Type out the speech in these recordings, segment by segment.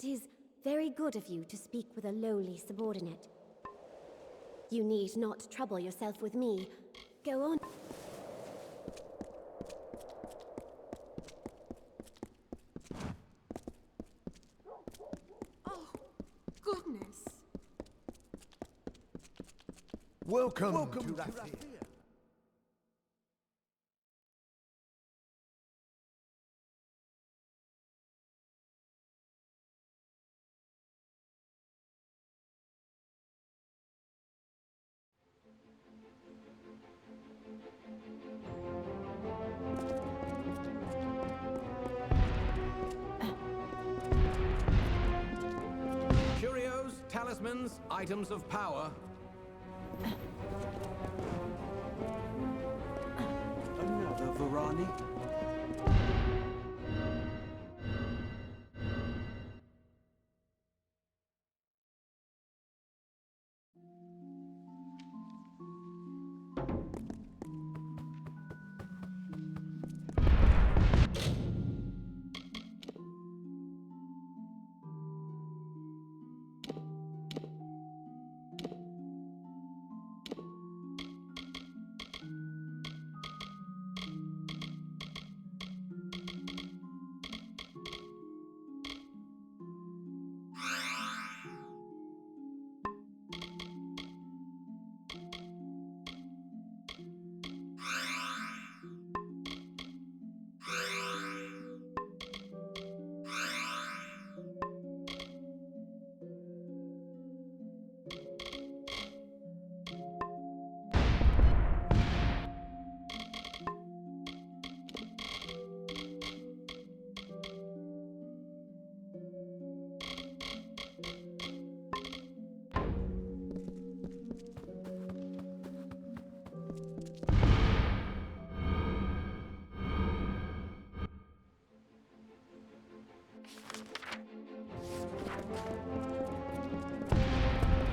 It is very good of you to speak with a lowly subordinate. You need not trouble yourself with me. Go on. Oh, goodness. Welcome to Rathir. Curios, talismans, items of power. Another Varani?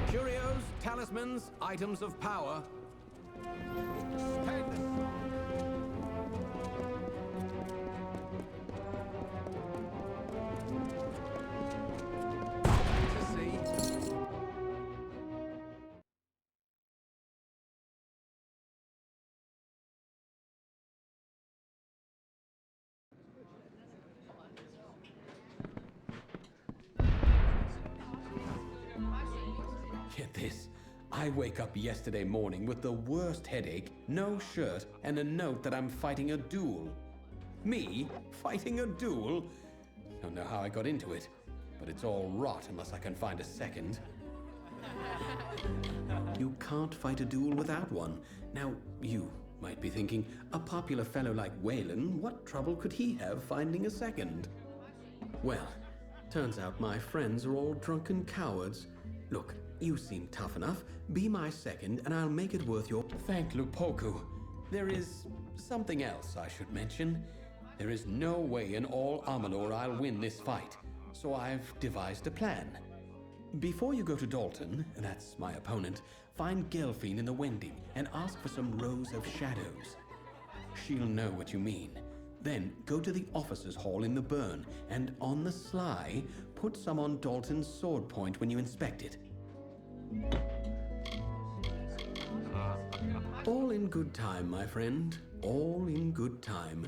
Curios, talismans, items of power. To see. Get this. I wake up yesterday morning with the worst headache, no shirt, and a note that I'm fighting a duel. Me? Fighting a duel? Don't know how I got into it, but it's all rot unless I can find a second. You can't fight a duel without one. Now, you might be thinking, a popular fellow like Wayland, what trouble could he have finding a second? Well, turns out my friends are all drunken cowards. Look, you seem tough enough. Be my second, and I'll make it worth your... Thank Lupoku. There is something else I should mention. There is no way in all Amalur I'll win this fight, so I've devised a plan. Before you go to Dalton, that's my opponent, find Gelfine in the Wending and ask for some rows of shadows. She'll know what you mean. Then go to the officers' hall in the Burn, and on the sly, put some on Dalton's sword point when you inspect it. All in good time, my friend. All in good time.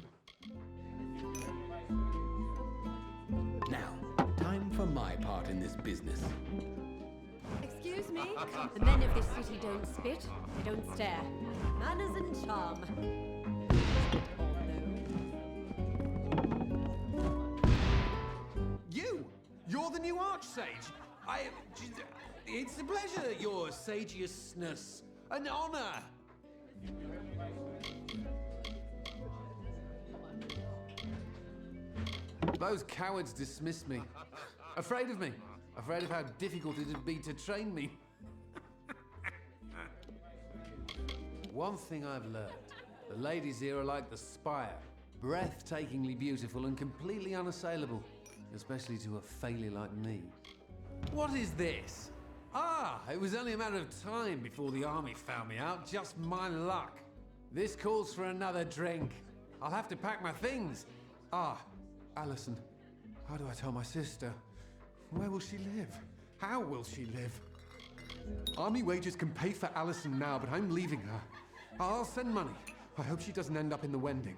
Now, time for my part in this business. Excuse me? The men of this city don't spit, they don't stare. Manners and charm. You're the new Archsage. It's a pleasure, your sageousness. An honor. Those cowards dismissed me. Afraid of me. Afraid of how difficult it'd be to train me. One thing I've learned. The ladies here are like the spire. Breathtakingly beautiful and completely unassailable. Especially to a failure like me. What is this? Ah, it was only a matter of time before the army found me out. Just my luck. This calls for another drink. I'll have to pack my things. Ah, Alison, how do I tell my sister? Where will she live? How will she live? Army wages can pay for Alison now, but I'm leaving her. I'll send money. I hope she doesn't end up in the Wending.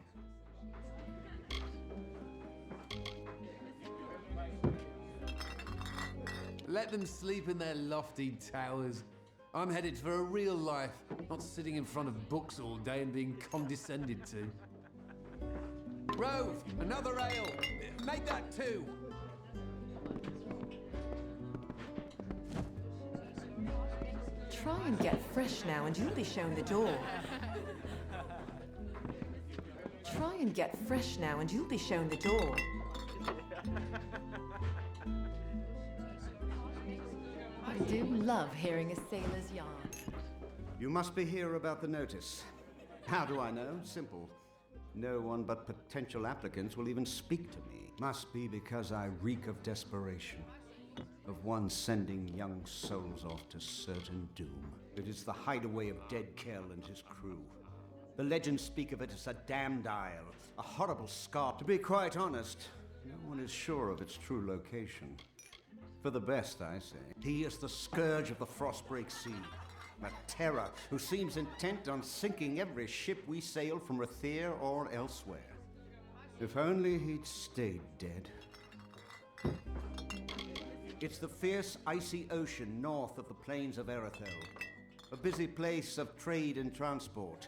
Let them sleep in their lofty towers. I'm headed for a real life, not sitting in front of books all day and being condescended to. Rove, another ale. Make that 2. Try and get fresh now and you'll be shown the door. Try and get fresh now and you'll be shown the door. I do love hearing a sailor's yarn. You must be here about the notice. How do I know? Simple. No one but potential applicants will even speak to me. Must be because I reek of desperation. Of one sending young souls off to certain doom. It is the hideaway of Dead Kell and his crew. The legends speak of it as a damned isle, a horrible scar. To be quite honest, no one is sure of its true location. For the best, I say. He is the scourge of the Frostbreak Sea, a terror who seems intent on sinking every ship we sail from Rathir or elsewhere. If only he'd stayed dead. It's the fierce, icy ocean north of the plains of Erethel, a busy place of trade and transport,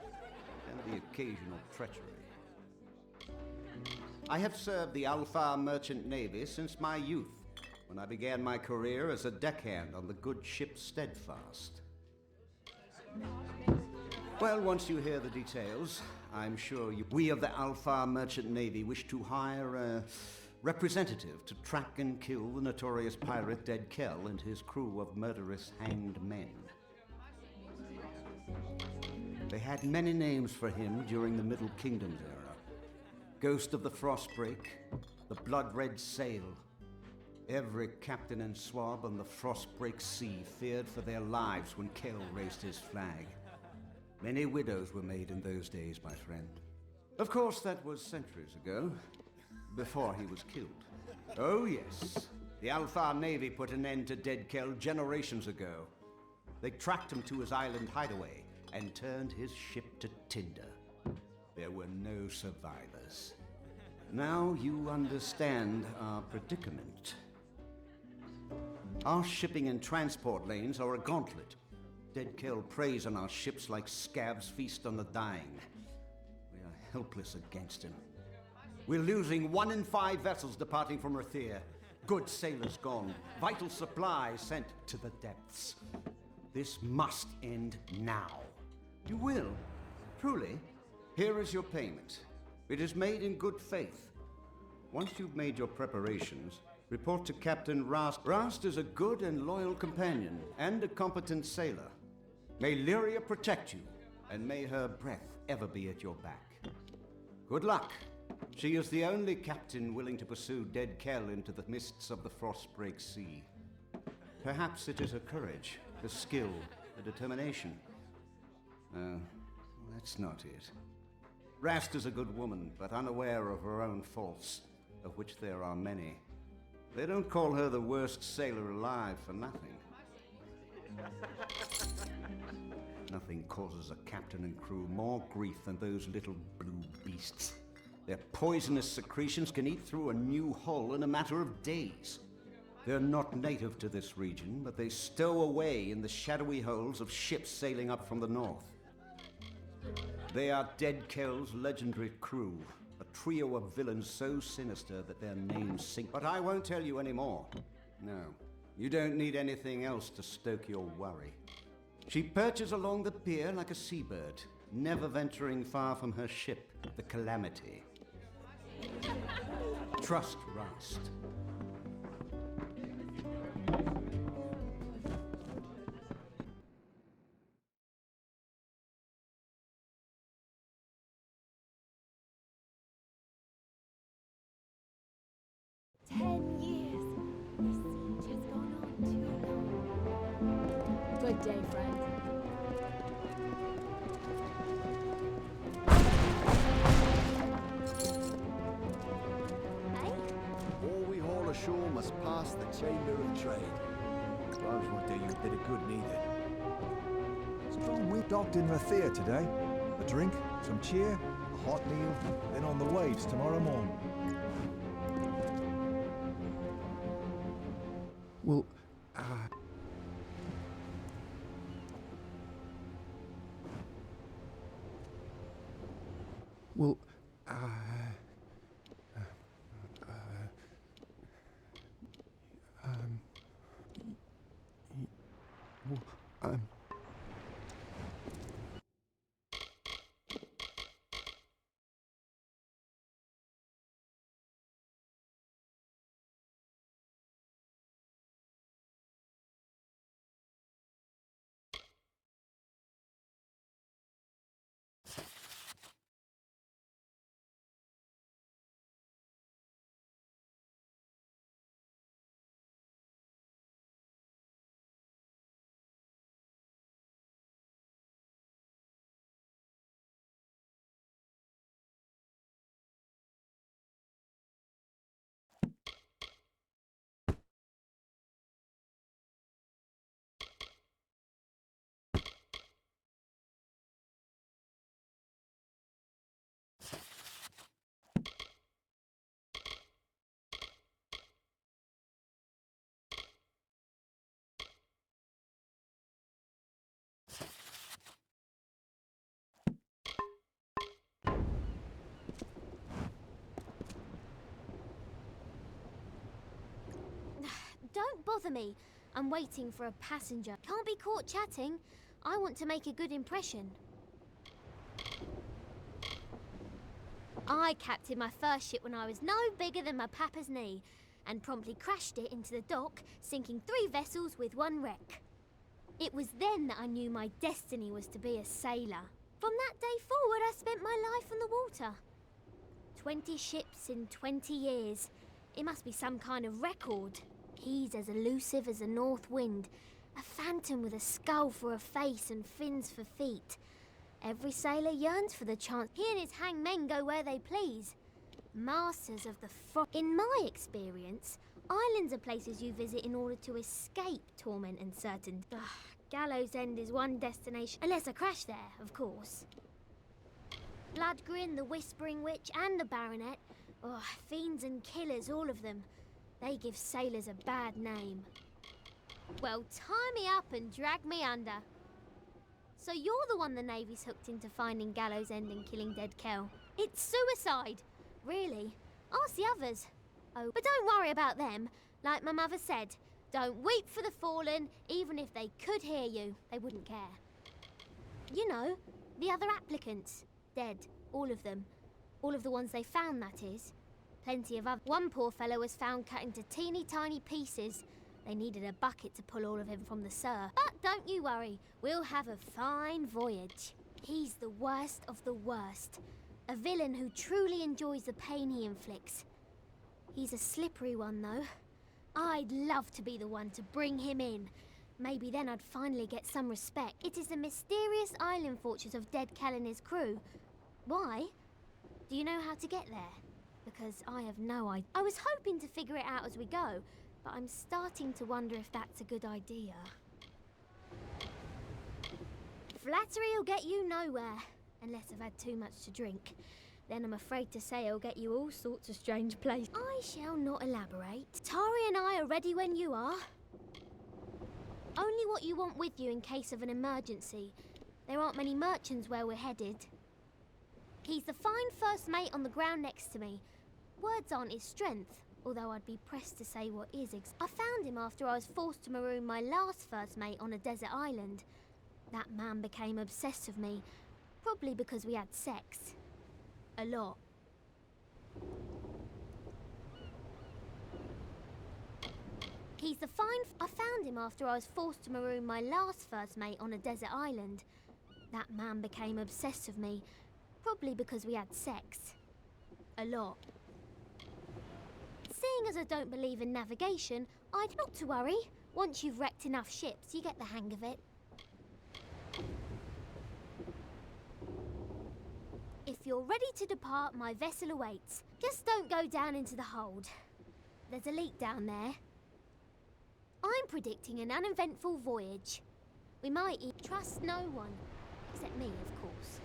and the occasional treachery. I have served the Alfar Merchant Navy since my youth, when I began my career as a deckhand on the good ship Steadfast. Well, once you hear the details, I'm sure we of the Alfar Merchant Navy wish to hire a representative to track and kill the notorious pirate Dead Kell and his crew of murderous hanged men. They had many names for him during the Middle Kingdom's era. Ghost of the Frostbreak, the Blood-Red Sail. Every captain and swab on the Frostbreak Sea feared for their lives when Kell raised his flag. Many widows were made in those days, my friend. Of course, that was centuries ago, before he was killed. Oh yes, the Alfar Navy put an end to Dead Kell generations ago. They tracked him to his island hideaway and turned his ship to tinder. There were no survivors. Now you understand our predicament. Our shipping and transport lanes are a gauntlet. Dead Kell preys on our ships like scabs feast on the dying. We are helpless against him. We're losing 1 in 5 vessels departing from Rathir. Good sailors gone, vital supplies sent to the depths. This must end now. You will? Truly? Here is your payment. It is made in good faith. Once you've made your preparations, report to Captain Rast. Rast is a good and loyal companion, and a competent sailor. May Lyria protect you, and may her breath ever be at your back. Good luck. She is the only captain willing to pursue Dead Kell into the mists of the Frostbreak Sea. Perhaps it is her courage, her skill, her determination. No, that's not it. Rast is a good woman, but unaware of her own faults, of which there are many. They don't call her the worst sailor alive for nothing. Nothing causes a captain and crew more grief than those little blue beasts. Their poisonous secretions can eat through a new hull in a matter of days. They're not native to this region, but they stow away in the shadowy holes of ships sailing up from the north. They are Dead Kell's legendary crew, a trio of villains so sinister that their names sink. But I won't tell you any more. No, you don't need anything else to stoke your worry. She perches along the pier like a seabird, never venturing far from her ship, the Calamity. Trust Rast. Good day, friend. All we haul ashore must pass the chamber do you a bit of good neither. Strong wind docked in Rathia today. A drink, some cheer, a hot meal, then on the waves tomorrow morn. Well, well, Don't bother me. I'm waiting for a passenger. Can't be caught chatting. I want to make a good impression. I captained my first ship when I was no bigger than my papa's knee and promptly crashed it into the dock, sinking 3 vessels with 1 wreck. It was then that I knew my destiny was to be a sailor. From that day forward, I spent my life on the water. 20 ships in 20 years. It must be some kind of record. He's as elusive as a north wind, a phantom with a skull for a face and fins for feet. Every sailor yearns for the chance. He and his hangmen go where they please. Masters of the frost. In my experience, islands are places you visit in order to escape torment and certainty. Gallows End is one destination, unless I crash there, of course. Bloodgrin, the Whispering Witch, and the Baronet. Oh, fiends and killers, all of them. They give sailors a bad name. Well, tie me up and drag me under. So you're the one the Navy's hooked into finding Gallows End and killing Dead Kel. It's suicide! Really? Ask the others. Oh, but don't worry about them. Like my mother said, don't weep for the fallen, even if they could hear you. They wouldn't care. You know, the other applicants. Dead, all of them. All of the ones they found, that is. Plenty of other. One poor fellow was found cut into teeny tiny pieces. They needed a bucket to pull all of him from the surf. But don't you worry, we'll have a fine voyage. He's the worst of the worst. A villain who truly enjoys the pain he inflicts. He's a slippery one, though. I'd love to be the one to bring him in. Maybe then I'd finally get some respect. It is the mysterious island fortress of Dead Kel and his crew. Why? Do you know how to get there? Because I have no idea. I was hoping to figure it out as we go, but I'm starting to wonder if that's a good idea. Flattery will get you nowhere, unless I've had too much to drink. Then I'm afraid to say it'll get you all sorts of strange places. I shall not elaborate. Tari and I are ready when you are. Only what you want with you in case of an emergency. There aren't many merchants where we're headed. He's the fine first mate on the ground next to me. Words aren't his strength, although I'd be pressed to say what is. I found him after I was forced to maroon my last first mate on a desert island. That man became obsessed with me, probably because we had sex. A lot. He's the fine... I found him after I was forced to maroon my last first mate on a desert island. That man became obsessed with me, probably because we had sex. A lot. Seeing as I don't believe in navigation, I'd not to worry. Once you've wrecked enough ships, you get the hang of it. If you're ready to depart, my vessel awaits. Just don't go down into the hold. There's a leak down there. I'm predicting an uneventful voyage. We might trust no one, except me, of course.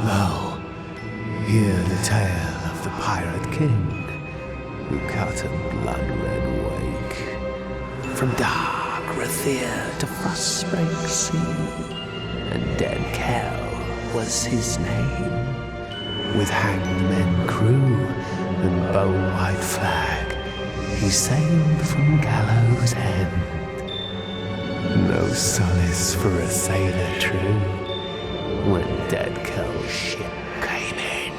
Lo, hear the tale of the Pirate King, who cut a blood-red wake from dark Rathir to frostbreak sea, and Dead Kel was his name. With hangman crew and bone-white flag, he sailed from gallows end. No solace for a sailor true when Dead Kel's ship came in.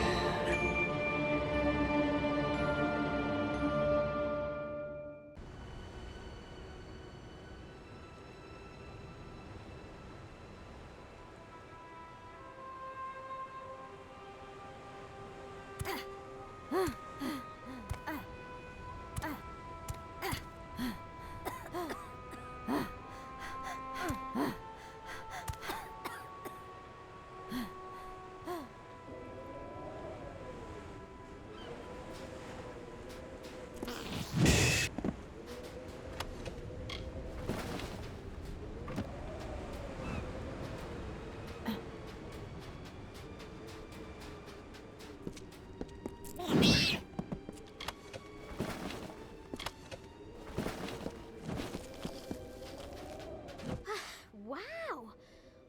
Wow!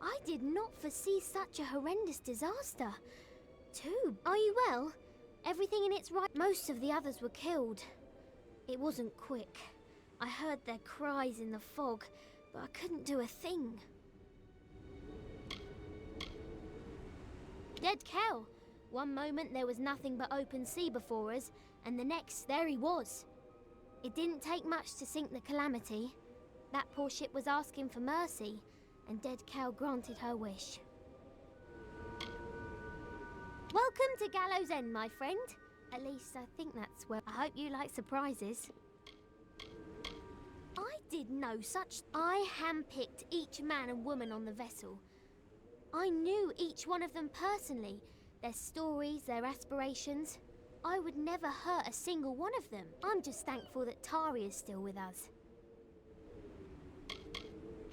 I did not foresee such a horrendous disaster. Too. Are you well? Everything in its right. Most of the others were killed. It wasn't quick. I heard their cries in the fog, but I couldn't do a thing. Dead Kel. One moment there was nothing but open sea before us, and the next there he was. It didn't take much to sink the Calamity. That poor ship was asking for mercy, and Dead Kel granted her wish. Welcome to Gallows End, my friend. At least I think that's where. I hope you like surprises. I did no such. I handpicked each man and woman on the vessel. I knew each one of them personally, their stories, their aspirations. I would never hurt a single one of them. I'm just thankful that Tari is still with us.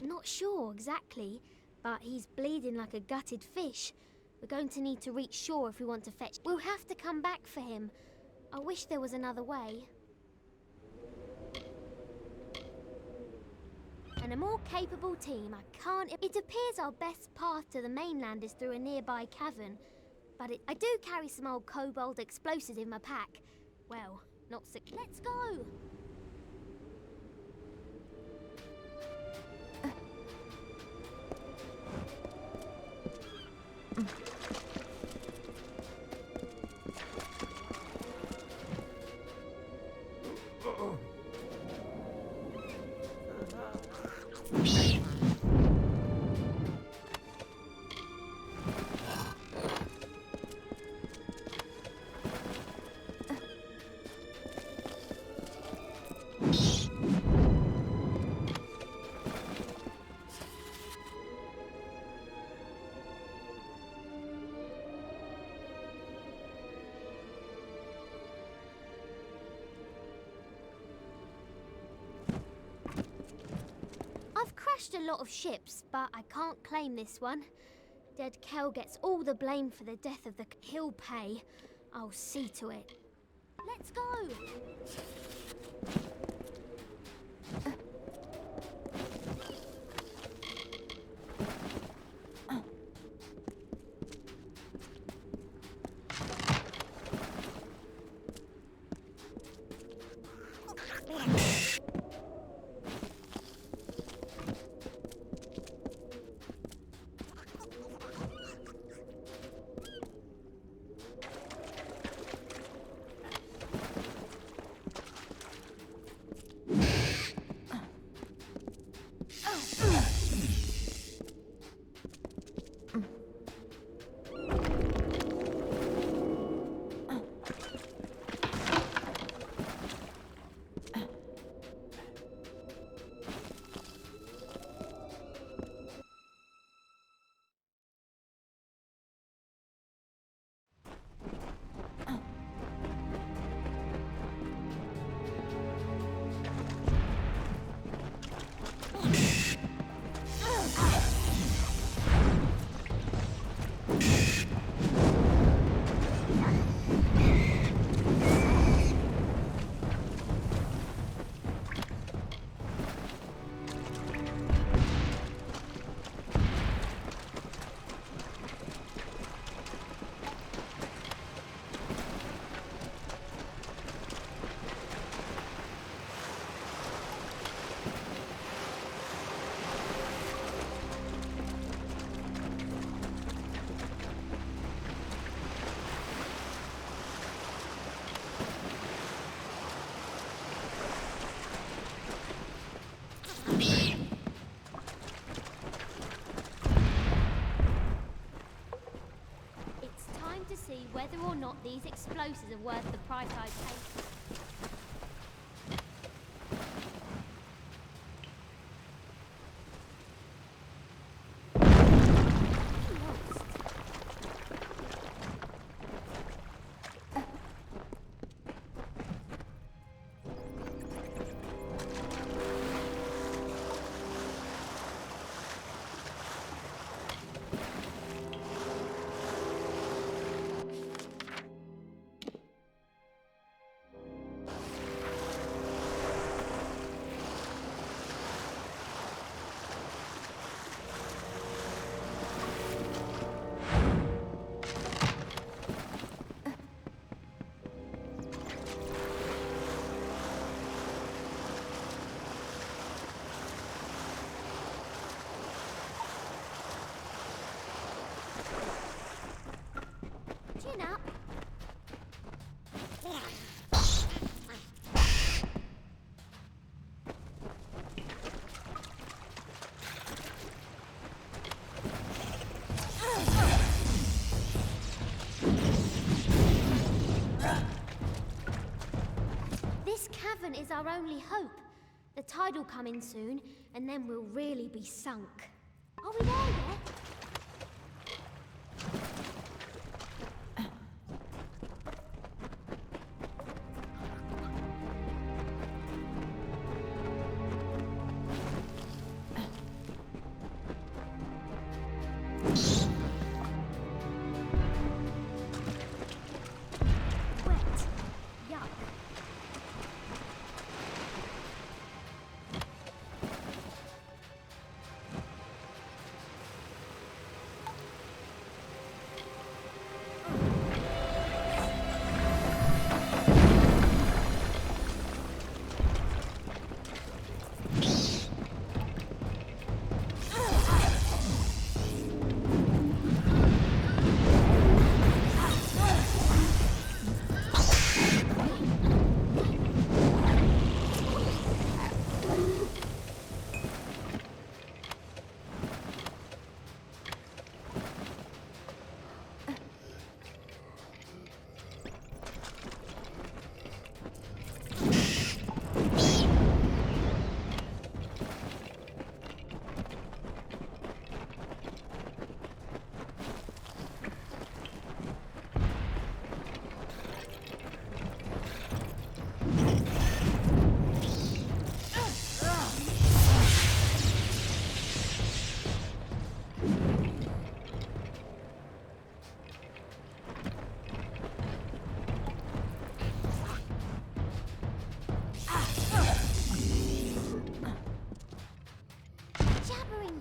Not sure exactly, but he's bleeding like a gutted fish. We're going to need to reach shore if we want to fetch. We'll have to come back for him. I wish there was another way. And a more capable team, I can't. It appears our best path to the mainland is through a nearby cavern, but I do carry some old kobold explosives in my pack. Well, not sick. Let's go! A lot of ships, but I can't claim this one. Dead Kel gets all the blame for the death of the. He'll pay. I'll see to it. Let's go! whether or not these explosives are worth the price I paid. Chin up. This cavern is our only hope. The tide will come in soon, and then we'll really be sunk. Are we there yet? Wet. Yuck.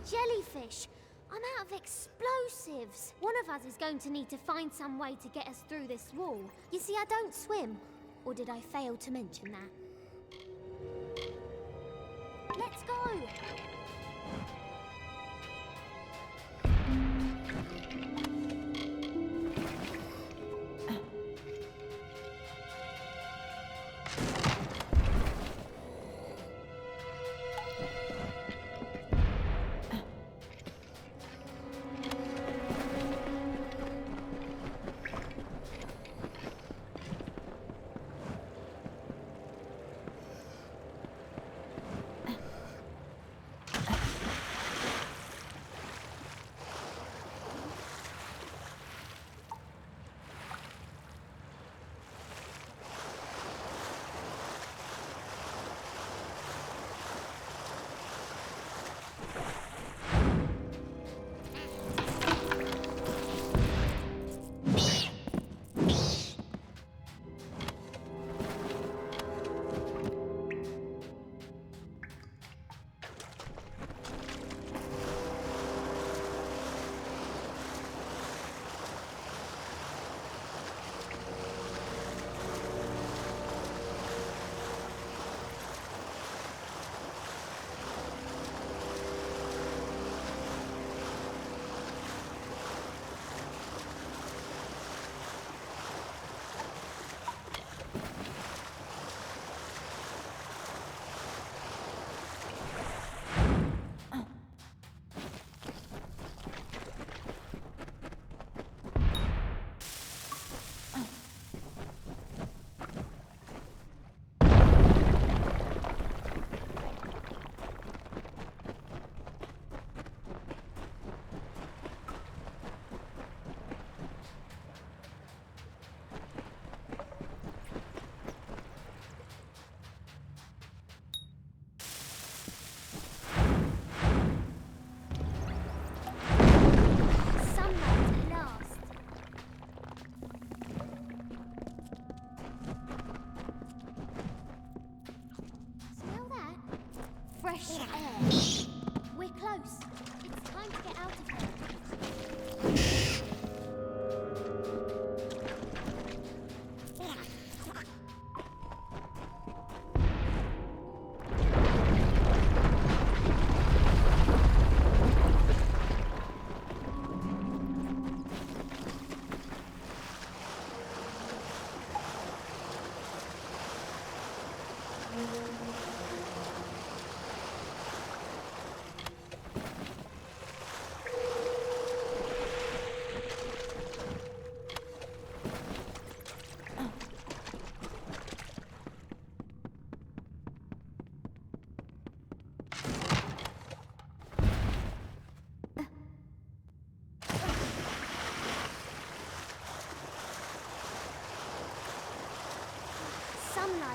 Jellyfish! I'm out of explosives. One of us is going to need to find some way to get us through this wall. You see, I don't swim. Or did I fail to mention that? Let's go!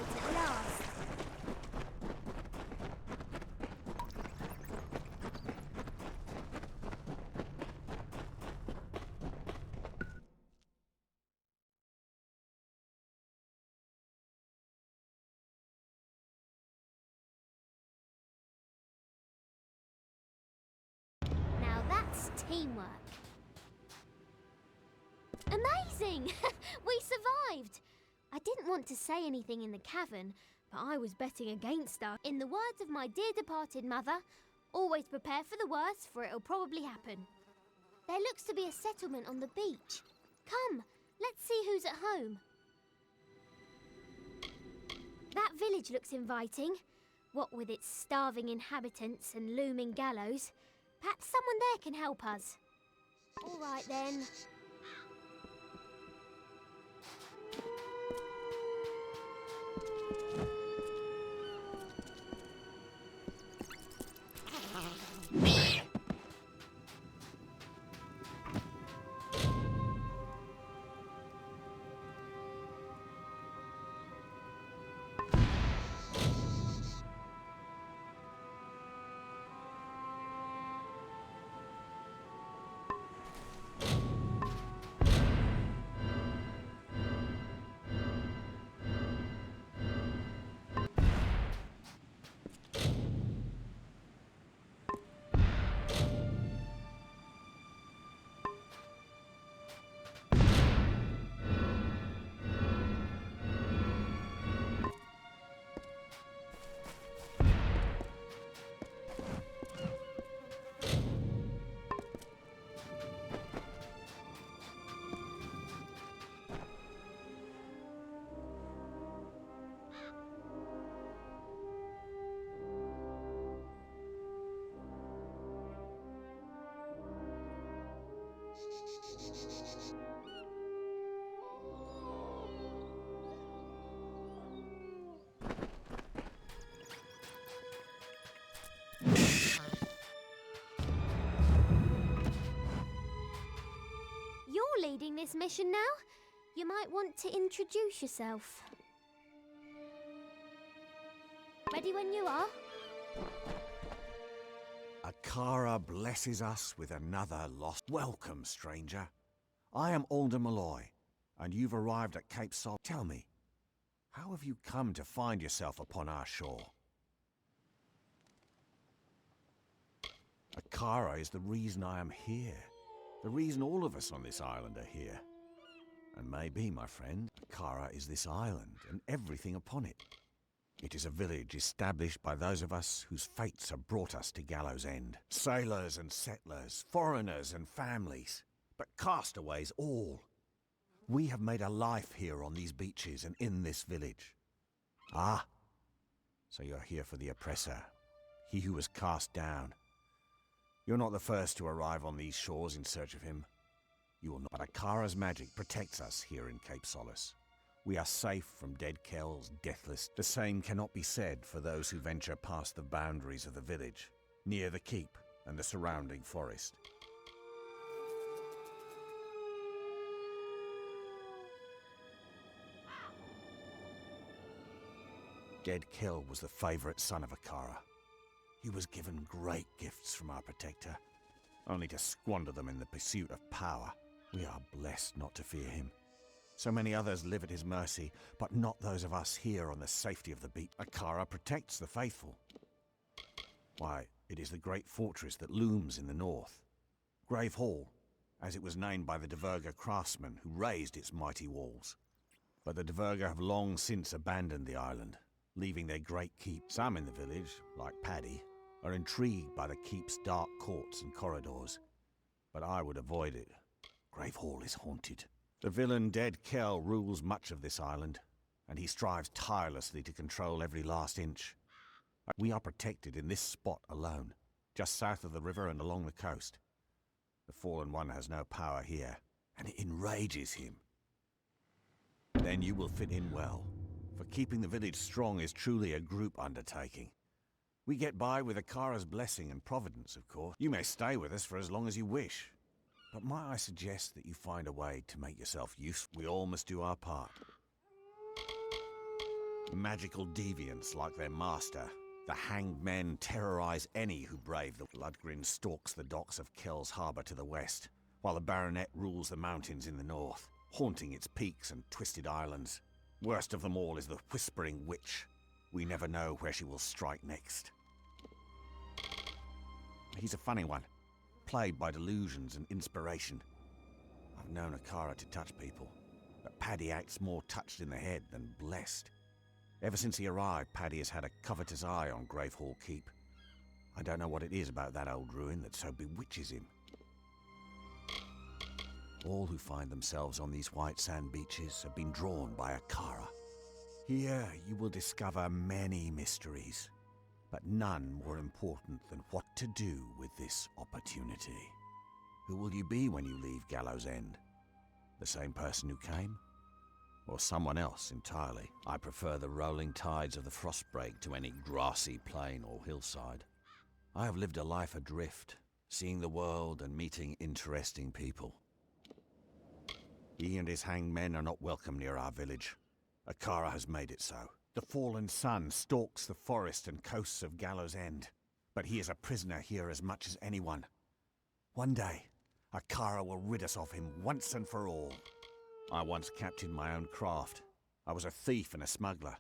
right at last. Now that's teamwork. Amazing! We survived! I didn't want to say anything in the cavern, but I was betting against us. In the words of my dear departed mother, always prepare for the worst, for it'll probably happen. There looks to be a settlement on the beach. Come, let's see who's at home. That village looks inviting. What with its starving inhabitants and looming gallows. Perhaps someone there can help us. All right then. You're leading this mission now. You might want to introduce yourself. Ready when you are. Akara blesses us with another lost. Welcome, stranger. I am Alder Malloy, and you've arrived at Cape Sol. Tell me, how have you come to find yourself upon our shore? Akara is the reason I am here. The reason all of us on this island are here. And maybe, my friend, Akara is this island and everything upon it. It is a village established by those of us whose fates have brought us to Gallows End. Sailors and settlers, foreigners and families, but castaways all. We have made a life here on these beaches and in this village. Ah, so you're here for the oppressor, he who was cast down. You're not the first to arrive on these shores in search of him. You will not. But Akara's magic protects us here in Cape Solace. We are safe from Dead Kel's deathless. The same cannot be said for those who venture past the boundaries of the village, near the keep and the surrounding forest. Dead Kel was the favorite son of Akara. He was given great gifts from our protector, only to squander them in the pursuit of power. We are blessed not to fear him. So many others live at his mercy, but not those of us here on the safety of the beach. Akara protects the faithful. Why, it is the great fortress that looms in the north. Grave Hall, as it was named by the Diverga craftsmen who raised its mighty walls. But the Diverga have long since abandoned the island, leaving their great keep. Some in the village, like Paddy, are intrigued by the keep's dark courts and corridors. But I would avoid it. Grave Hall is haunted. The villain Dead Kel rules much of this island, and he strives tirelessly to control every last inch. We are protected in this spot alone, just south of the river and along the coast. The Fallen One has no power here, and it enrages him. Then you will fit in well, for keeping the village strong is truly a group undertaking. We get by with Akara's blessing and providence, of course. You may stay with us for as long as you wish. But might I suggest that you find a way to make yourself useful? We all must do our part. Magical deviants like their master, the hanged men terrorize any who brave the Bloodgrin stalks the docks of Kel's harbour to the west, while the Baronet rules the mountains in the north, haunting its peaks and twisted islands. Worst of them all is the Whispering Witch. We never know where she will strike next. He's a funny one, plagued by delusions and inspiration. I've known Akara to touch people, but Paddy acts more touched in the head than blessed. Ever since he arrived, Paddy has had a covetous eye on Gravehall Keep. I don't know what it is about that old ruin that so bewitches him. All who find themselves on these white sand beaches have been drawn by Akara. Here you will discover many mysteries, but none more important than what to do with this opportunity. Who will you be when you leave Gallows End? The same person who came? Or someone else entirely? I prefer the rolling tides of the Frostbreak to any grassy plain or hillside. I have lived a life adrift, seeing the world and meeting interesting people. He and his hanged men are not welcome near our village. Akara has made it so. The fallen sun stalks the forest and coasts of Gallows End, but he is a prisoner here as much as anyone. One day, Akara will rid us of him once and for all. I once captained my own craft. I was a thief and a smuggler.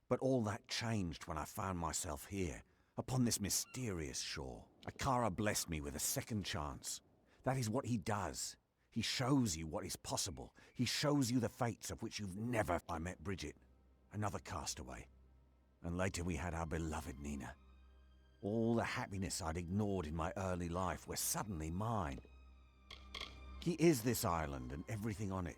But all that changed when I found myself here, upon this mysterious shore. Akara blessed me with a second chance. That is what he does. He shows you what is possible. He shows you the fates of which you've never... I met Bridget, another castaway. And later we had our beloved Nina. All the happiness I'd ignored in my early life were suddenly mine. He is this island and everything on it.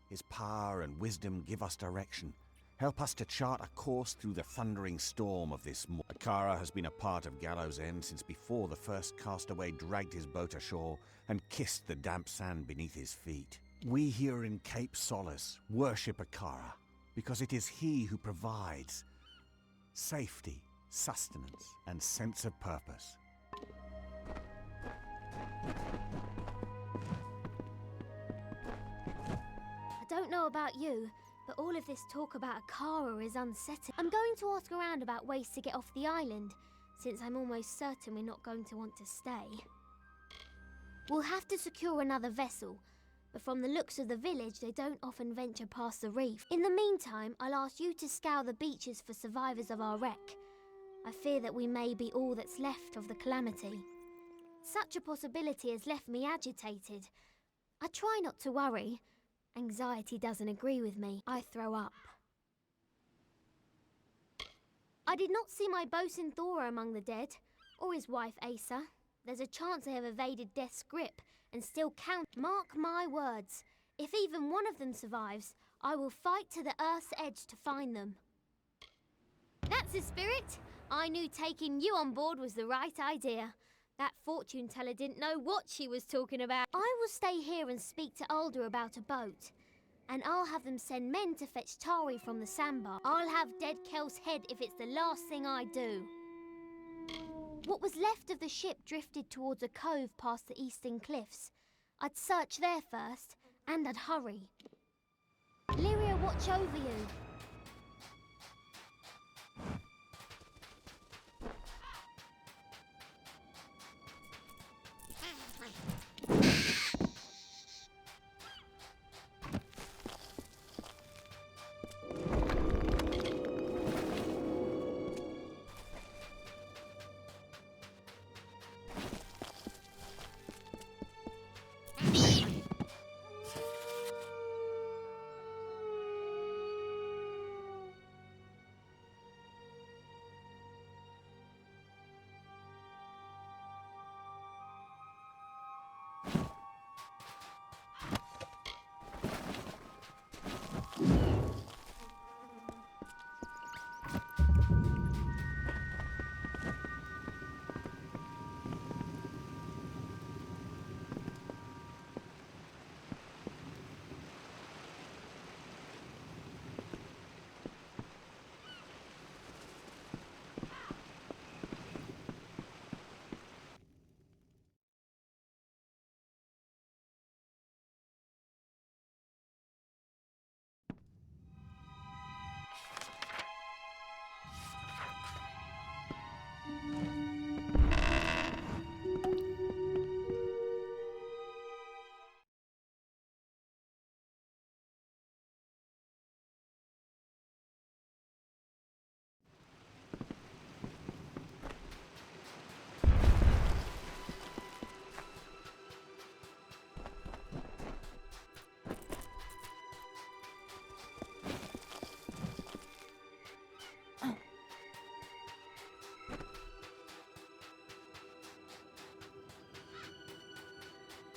His power and wisdom give us direction, help us to chart a course through the thundering storm of this Akara has been a part of Gallows End since before the first castaway dragged his boat ashore and kissed the damp sand beneath his feet. We here in Cape Solace worship Akara because it is he who provides safety, sustenance, and sense of purpose. I don't know about you, but all of this talk about Akara is unsettling. I'm going to ask around about ways to get off the island, since I'm almost certain we're not going to want to stay. We'll have to secure another vessel, but from the looks of the village, they don't often venture past the reef. In the meantime, I'll ask you to scour the beaches for survivors of our wreck. I fear that we may be all that's left of the calamity. Such a possibility has left me agitated. I try not to worry. Anxiety doesn't agree with me. I throw up. I did not see my bosun Thora among the dead, or his wife Asa. There's a chance they have evaded death's grip and still count. Mark my words, if even one of them survives, I will fight to the earth's edge to find them. That's the spirit. I knew taking you on board was the right idea. That fortune teller didn't know what she was talking about. I will stay here and speak to Alder about a boat. And I'll have them send men to fetch Tari from the sandbar. I'll have dead Kel's head if it's the last thing I do. What was left of the ship drifted towards a cove past the eastern cliffs. I'd search there first, and I'd hurry. Lyria, watch over you.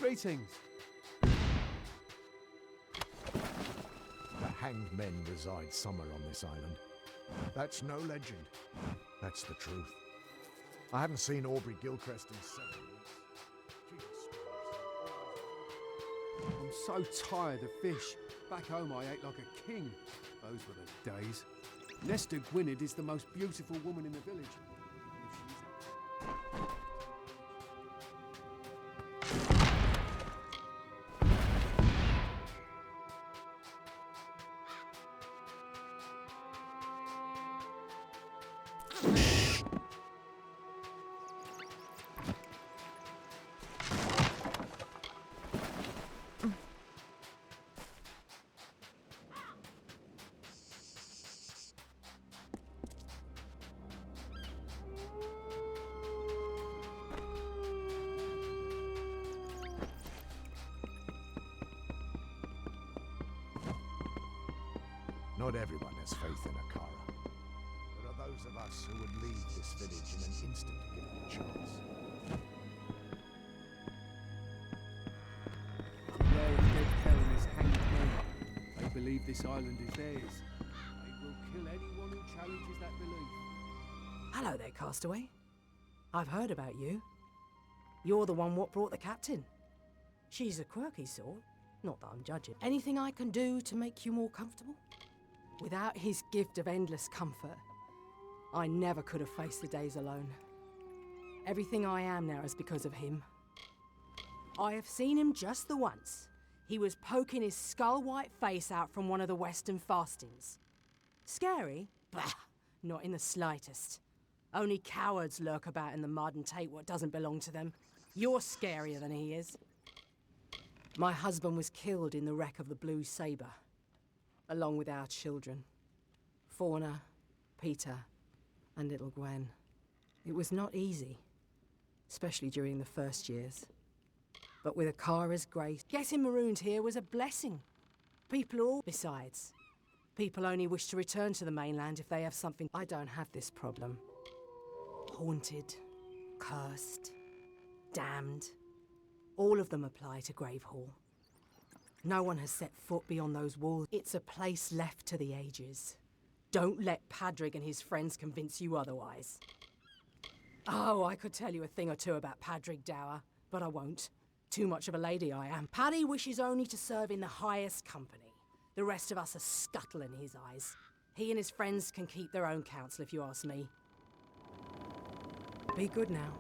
Greetings. The hanged men reside somewhere on this island. That's no legend. That's the truth. I haven't seen Aubrey Gilchrist in 7 weeks. I'm so tired of fish. Back home I ate like a king. Those were the days. Nesta Gwynedd is the most beautiful woman in the village. Not everyone has faith in Akara. There are those of us who would leave this village in an instant given a chance. Beware of dead Kell and his hanged men. They believe this island is theirs. They will kill anyone who challenges that belief. Hello there, Castaway. I've heard about you. You're the one what brought the captain. She's a quirky sort. Not that I'm judging. Anything I can do to make you more comfortable? Without his gift of endless comfort, I never could have faced the days alone. Everything I am now is because of him. I have seen him just the once. He was poking his skull-white face out from one of the Western fastings. Scary? Bah, not in the slightest. Only cowards lurk about in the mud and take what doesn't belong to them. You're scarier than he is. My husband was killed in the wreck of the Blue Sabre, along with our children. Fauna, Peter, and little Gwen. It was not easy, especially during the first years. But with Akara's grace, getting marooned here was a blessing. People are all... Besides, people only wish to return to the mainland if they have something... I don't have this problem. Haunted, cursed, damned. All of them apply to Gravehall. No one has set foot beyond those walls. It's a place left to the ages. Don't let Padrig and his friends convince you otherwise. Oh, I could tell you a thing or two about Padrig Dower, but I won't. Too much of a lady I am. Paddy wishes only to serve in the highest company. The rest of us are scuttle in his eyes. He and his friends can keep their own counsel, if you ask me. Be good now.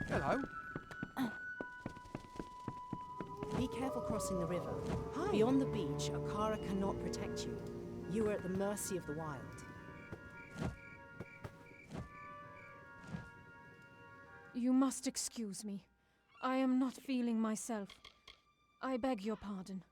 Hello. Be careful crossing the river. Hi. Beyond the beach, Akara cannot protect you. You are at the mercy of the wild. You must excuse me. I am not feeling myself. I beg your pardon.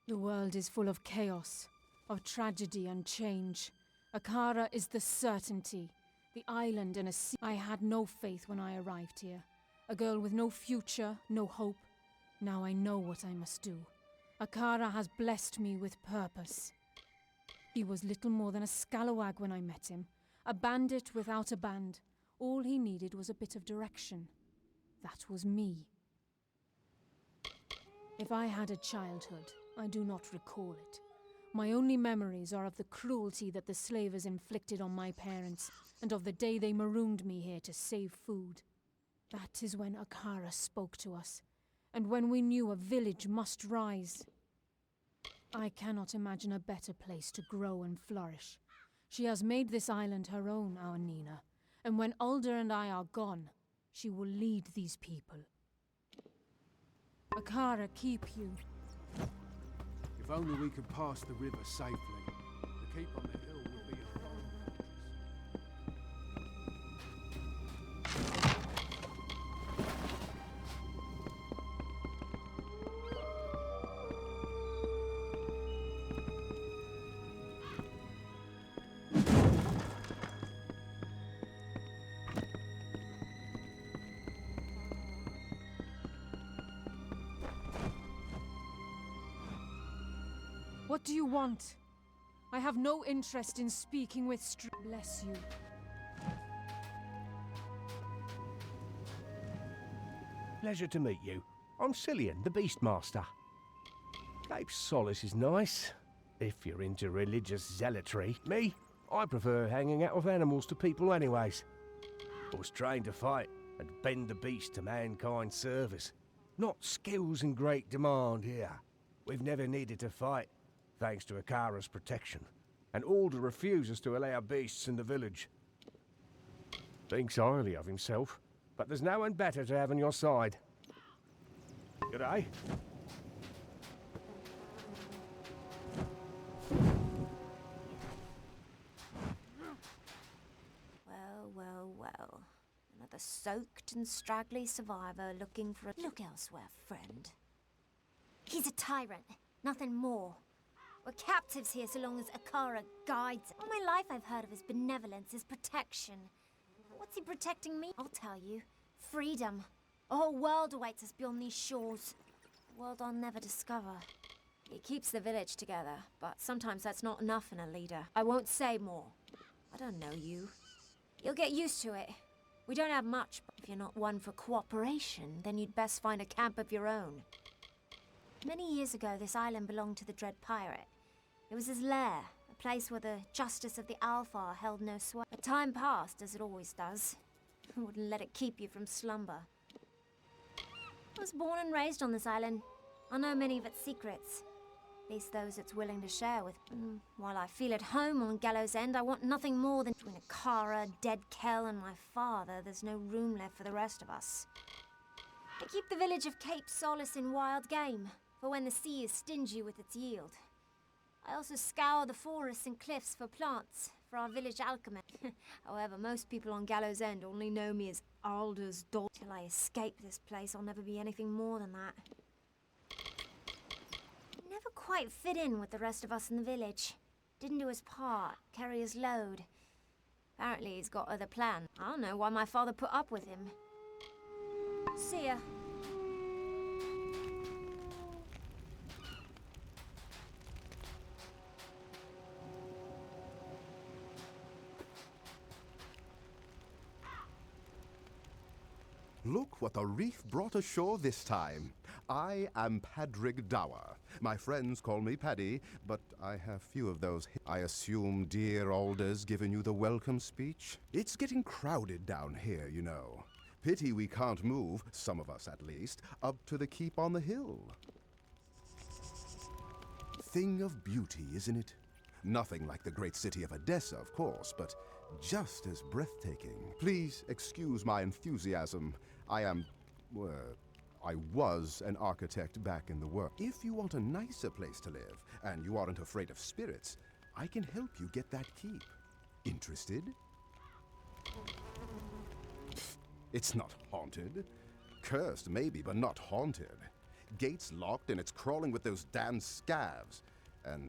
The world is full of chaos, of tragedy and change. Akara is the certainty. The island and a sea. I had no faith when I arrived here. A girl with no future, no hope. Now I know what I must do. Akara has blessed me with purpose. He was little more than a scalawag when I met him. A bandit without a band. All he needed was a bit of direction. That was me. If I had a childhood, I do not recall it. My only memories are of the cruelty that the slavers inflicted on my parents, and of the day they marooned me here to save food. That is when Akara spoke to us, and when we knew a village must rise. I cannot imagine a better place to grow and flourish. She has made this island her own, our Nina, and when Alder and I are gone, she will lead these people. Akara, keep you. If only we could pass the river safely. The keep on the hill would be a foreign What do you want? I have no interest in speaking with Bless you. Pleasure to meet you. I'm Cillian, the Beastmaster. Cape Solace is nice, if you're into religious zealotry. Me, I prefer hanging out with animals to people anyways. I was trained to fight and bend the beast to mankind's service. Not skills in great demand here. We've never needed to fight, thanks to Akara's protection. And Alder refuses to allow beasts in the village. Thinks highly of himself, but there's no one better to have on your side. G'day. Well. Another soaked and straggly survivor looking for a... Look elsewhere, friend. He's a tyrant, nothing more. We're captives here so long as Akara guides. All my life I've heard of his benevolence, his protection. What's he protecting me? I'll tell you. Freedom. A whole world awaits us beyond these shores. A world I'll never discover. He keeps the village together, but sometimes that's not enough in a leader. I won't say more. I don't know you. You'll get used to it. We don't have much, but if you're not one for cooperation, then you'd best find a camp of your own. Many years ago, this island belonged to the Dread Pirate. It was his lair, a place where the justice of the Alfar held no sway. But time passed, as it always does. I wouldn't let it keep you from slumber. I was born and raised on this island. I know many of its secrets. At least those it's willing to share with. And while I feel at home on Gallows End, I want nothing more than... Between Akara, Dead Kell, and my father, there's no room left for the rest of us. I keep the village of Cape Solace in wild game, for when the sea is stingy with its yield. I also scour the forests and cliffs for plants, for our village alchemist. However, most people on Gallows End only know me as Alder's daughter. Till I escape this place, I'll never be anything more than that. Never quite fit in with the rest of us in the village. Didn't do his part, carry his load. Apparently he's got other plans. I don't know why my father put up with him. See ya. Look what the reef brought ashore this time. I am Padrig Dower. My friends call me Paddy, but I have few of those. I assume dear Alder's given you the welcome speech? It's getting crowded down here, you know. Pity we can't move, some of us at least, up to the keep on the hill. Thing of beauty, isn't it? Nothing like the great city of Odessa, of course, but just as breathtaking. Please excuse my enthusiasm. I was an architect back in the world. If you want a nicer place to live, and you aren't afraid of spirits, I can help you get that keep. Interested? It's not haunted. Cursed, maybe, but not haunted. Gates locked and it's crawling with those damn scavs. And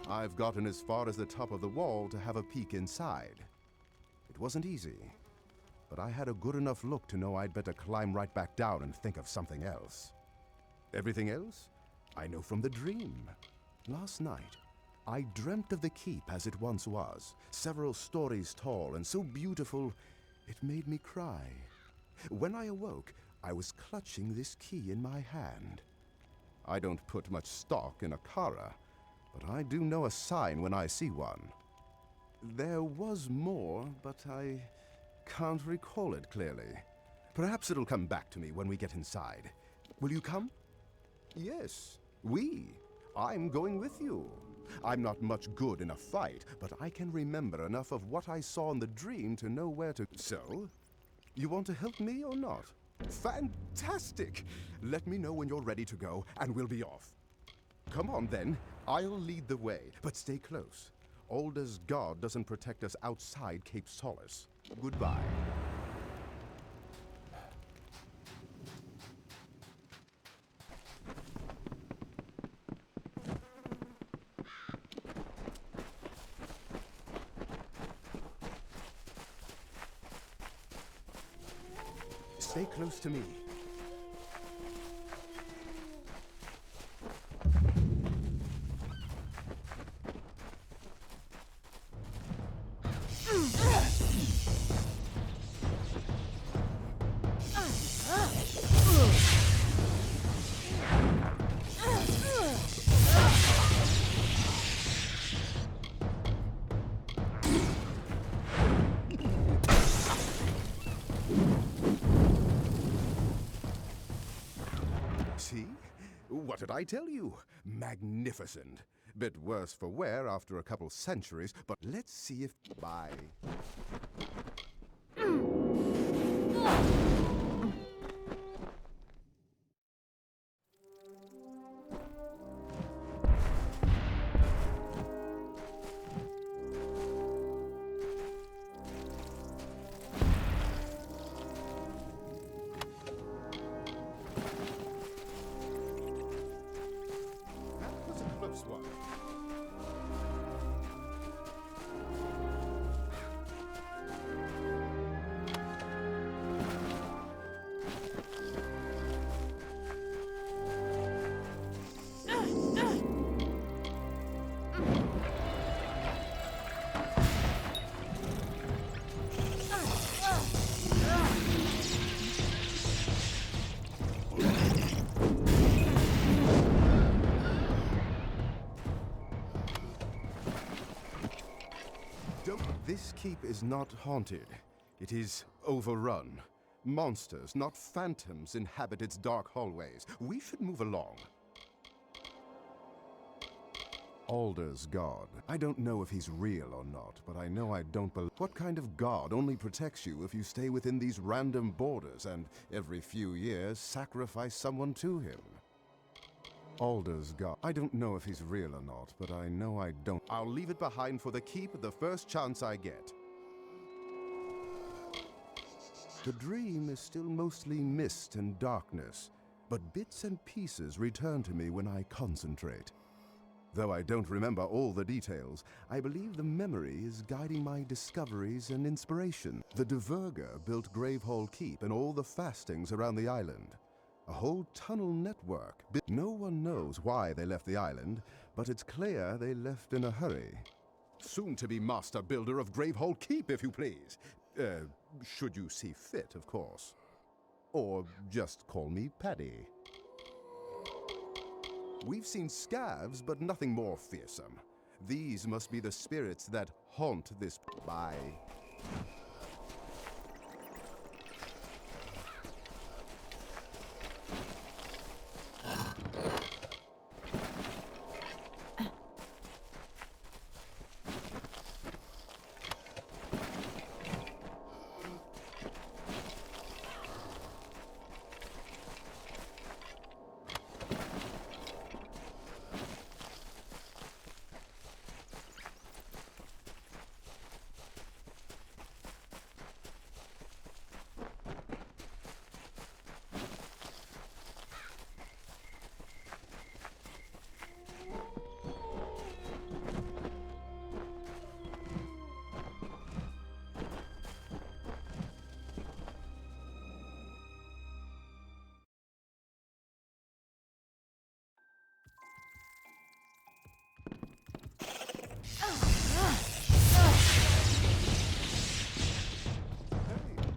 I've gotten as far as the top of the wall to have a peek inside. It wasn't easy, but I had a good enough look to know I'd better climb right back down and think of something else. Everything else, I know from the dream. Last night, I dreamt of the keep as it once was, several stories tall and so beautiful, it made me cry. When I awoke, I was clutching this key in my hand. I don't put much stock in Akara, but I do know a sign when I see one. There was more, but I can't recall it clearly. Perhaps it'll come back to me when we get inside. Will you come? Yes, I'm going with you. I'm not much good in a fight, but I can remember enough of what I saw in the dream to know where to... So, you want to help me or not? Fantastic! Let me know when you're ready to go, and we'll be off. Come on then, I'll lead the way, but stay close. Alder's guard doesn't protect us outside Cape Solace. Goodbye. Stay close to me. What did I tell you? Magnificent. Bit worse for wear after a couple centuries, but let's see if... Bye. That was a close one. This keep is not haunted. It is overrun. Monsters, not phantoms, inhabit its dark hallways. We should move along. Alder's god. I don't know if he's real or not, but I know I don't believe. What kind of god only protects you if you stay within these random borders and every few years sacrifice someone to him? Alder's god. I don't know if he's real or not, but I know I don't. I'll leave it behind for the keep the first chance I get. The dream is still mostly mist and darkness, but bits and pieces return to me when I concentrate. Though I don't remember all the details, I believe the memory is guiding my discoveries and inspiration. The Diverger built Gravehall Keep and all the fastings around the island. A whole tunnel network. No one knows why they left the island, but it's clear they left in a hurry. Soon to be master builder of Gravehall Keep, if you please. Should you see fit, of course. Or just call me Paddy. We've seen scavs, but nothing more fearsome. These must be the spirits that haunt this... Bye.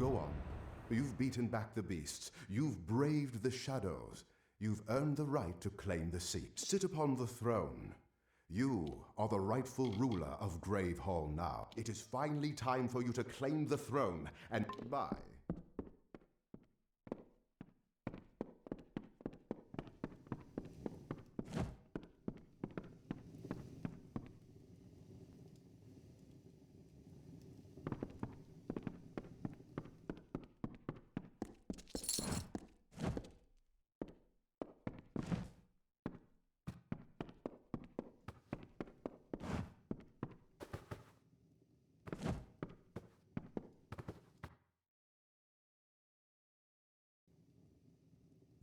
Go on. You've beaten back the beasts. You've braved the shadows. You've earned the right to claim the seat. Sit upon the throne. You are the rightful ruler of Gravehall now. It is finally time for you to claim the throne and... Bye.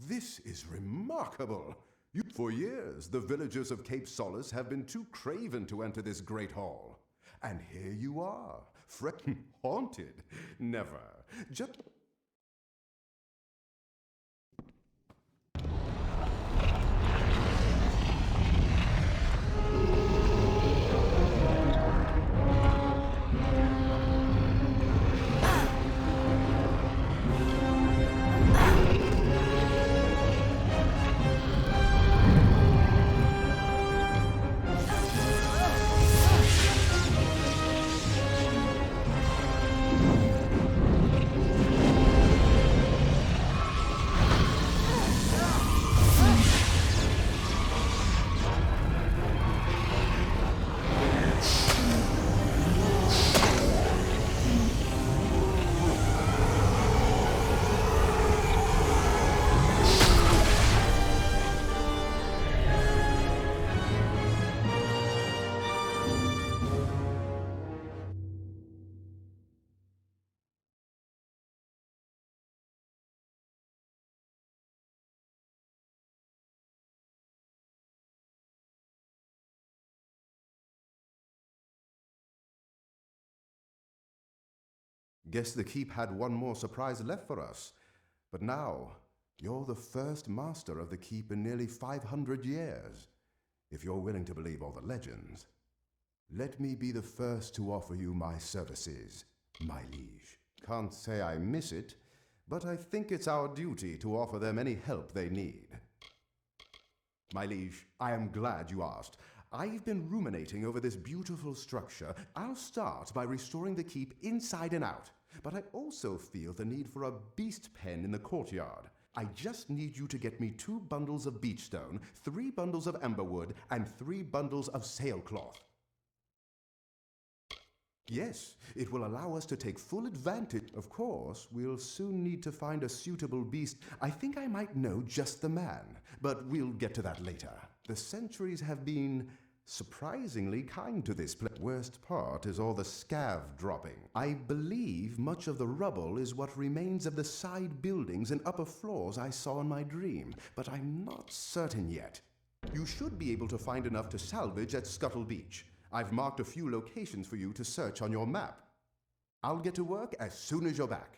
This is remarkable. For years, the villagers of Cape Solace have been too craven to enter this great hall. And here you are, haunted. Never. Just... Guess the keep had one more surprise left for us. But now, you're the first master of the keep in nearly 500 years. If you're willing to believe all the legends, let me be the first to offer you my services, my liege. Can't say I miss it, but I think it's our duty to offer them any help they need. My liege, I am glad you asked. I've been ruminating over this beautiful structure. I'll start by restoring the keep inside and out, but I also feel the need for a beast pen in the courtyard. I just need you to get me 2 bundles of beech stone, 3 bundles of emberwood, and 3 bundles of sailcloth. Yes, it will allow us to take full advantage. Of course, we'll soon need to find a suitable beast. I think I might know just the man, but we'll get to that later. The centuries have been surprisingly kind to this place. Worst part is all the scav dropping. I believe much of the rubble is what remains of the side buildings and upper floors I saw in my dream, but I'm not certain yet. You should be able to find enough to salvage at Scuttle Beach. I've marked a few locations for you to search on your map. I'll get to work as soon as you're back.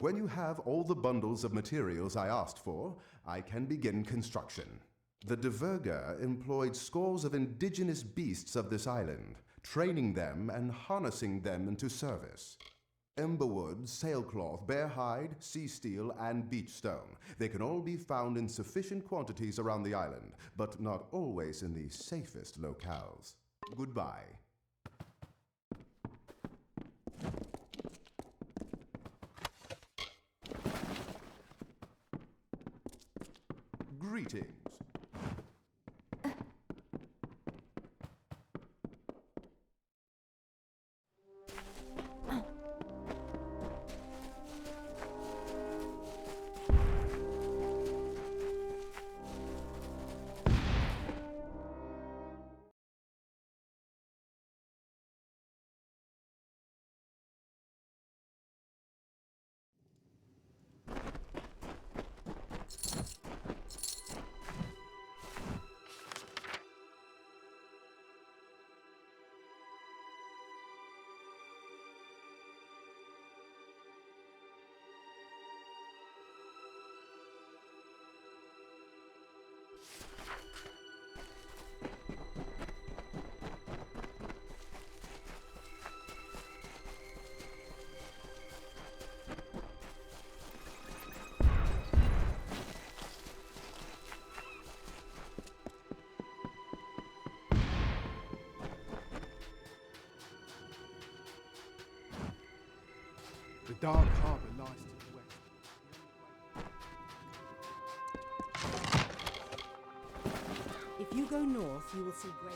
When you have all the bundles of materials I asked for, I can begin construction. The Diverger employed scores of indigenous beasts of this island, training them and harnessing them into service. Emberwood, sailcloth, bear hide, sea steel, and beech stone. They can all be found in sufficient quantities around the island, but not always in the safest locales. Goodbye. Greetings. The Dark Harbour lies to the west. If you go north, you will see great...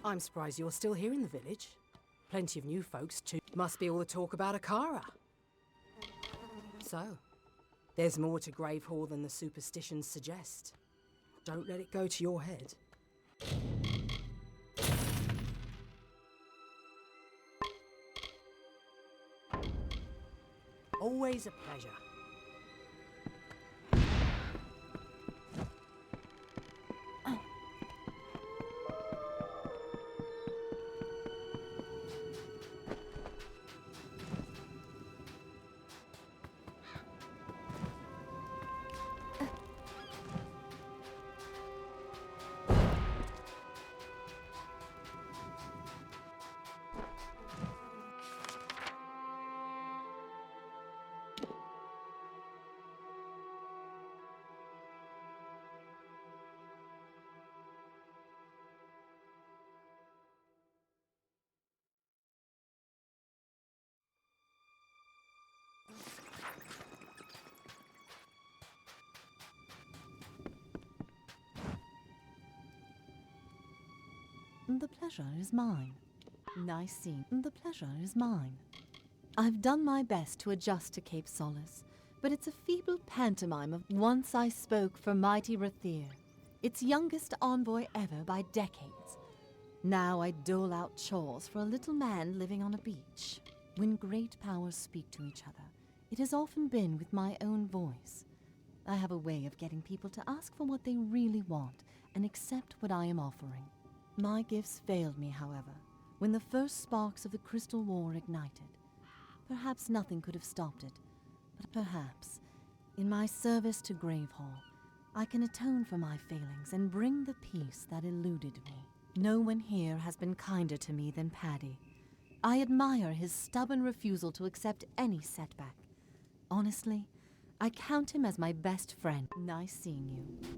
I'm surprised you're still here in the village. Plenty of new folks too. Must be all the talk about Akara. So, there's more to Grave Hall than the superstitions suggest. Don't let it go to your head. Always a pleasure. The pleasure is mine. Nice scene. The pleasure is mine. I've done my best to adjust to Cape Solace, but it's a feeble pantomime of once I spoke for mighty Rathir, its youngest envoy ever by decades. Now I dole out chores for a little man living on a beach. When great powers speak to each other, it has often been with my own voice. I have a way of getting people to ask for what they really want and accept what I am offering. My gifts failed me, however, when the first sparks of the Crystal War ignited. Perhaps nothing could have stopped it, but perhaps, in my service to Gravehall, I can atone for my failings and bring the peace that eluded me. No one here has been kinder to me than Paddy. I admire his stubborn refusal to accept any setback. Honestly, I count him as my best friend. Nice seeing you.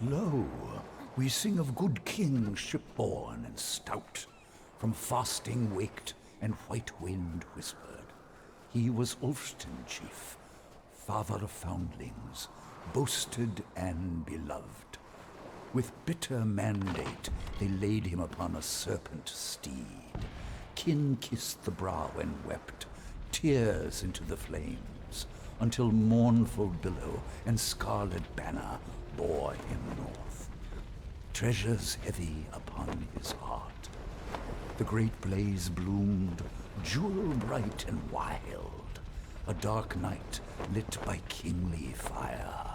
Lo, we sing of good kings shipborne and stout, from fasting waked and white wind whispered. He was Ulfston chief, father of foundlings, boasted and beloved. With bitter mandate they laid him upon a serpent steed. Kin kissed the brow and wept, tears into the flames, until mournful billow and scarlet banner bore him north. Treasures heavy upon his heart. The great blaze bloomed, jewel bright and wild, a dark night lit by kingly fire.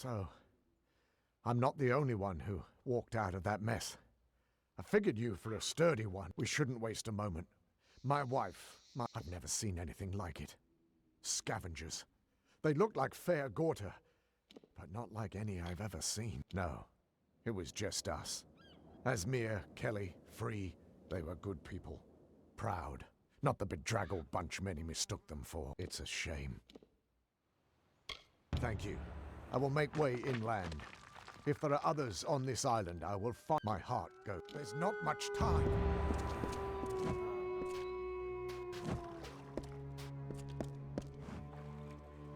So, I'm not the only one who walked out of that mess. I figured you for a sturdy one. We shouldn't waste a moment. My wife, I've never seen anything like it. Scavengers. They looked like fair Gorta, but not like any I've ever seen. No, it was just us. Asmir, Kelly, Free, they were good people. Proud. Not the bedraggled bunch many mistook them for. It's a shame. Thank you. I will make way inland. If there are others on this island, I will find my heart go. There's not much time.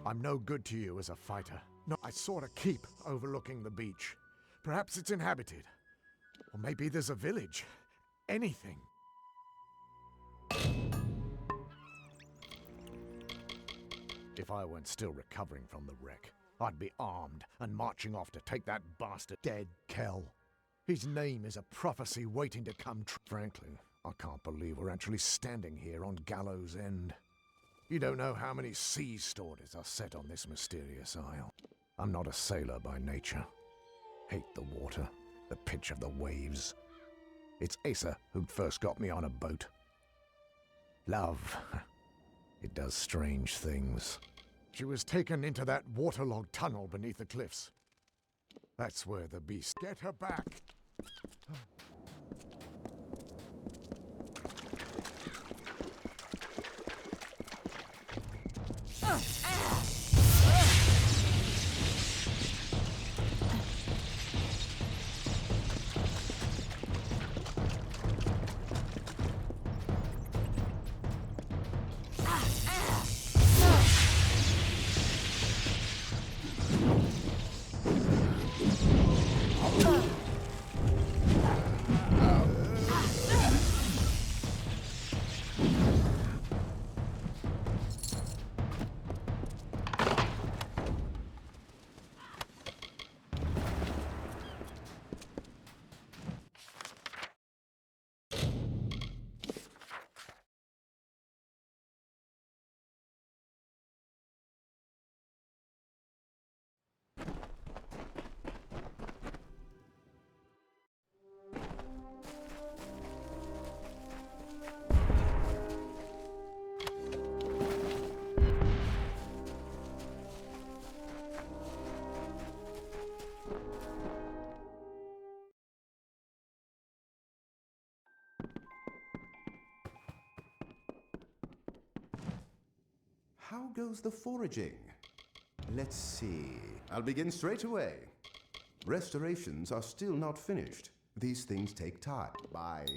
I'm no good to you as a fighter. No, I sort of keep overlooking the beach. Perhaps it's inhabited. Or maybe there's a village. Anything. If I weren't still recovering from the wreck, I'd be armed and marching off to take that bastard dead Kell. His name is a prophecy waiting to come true. Frankly, I can't believe we're actually standing here on Gallows End. You don't know how many sea stories are set on this mysterious isle. I'm not a sailor by nature. Hate the water, the pitch of the waves. It's Asa who first got me on a boat. Love, it does strange things. She was taken into that waterlogged tunnel beneath the cliffs. That's where the beast... Get her back! goes the foraging? Let's see. I'll begin straight away. Restorations are still not finished. These things take time. Bye.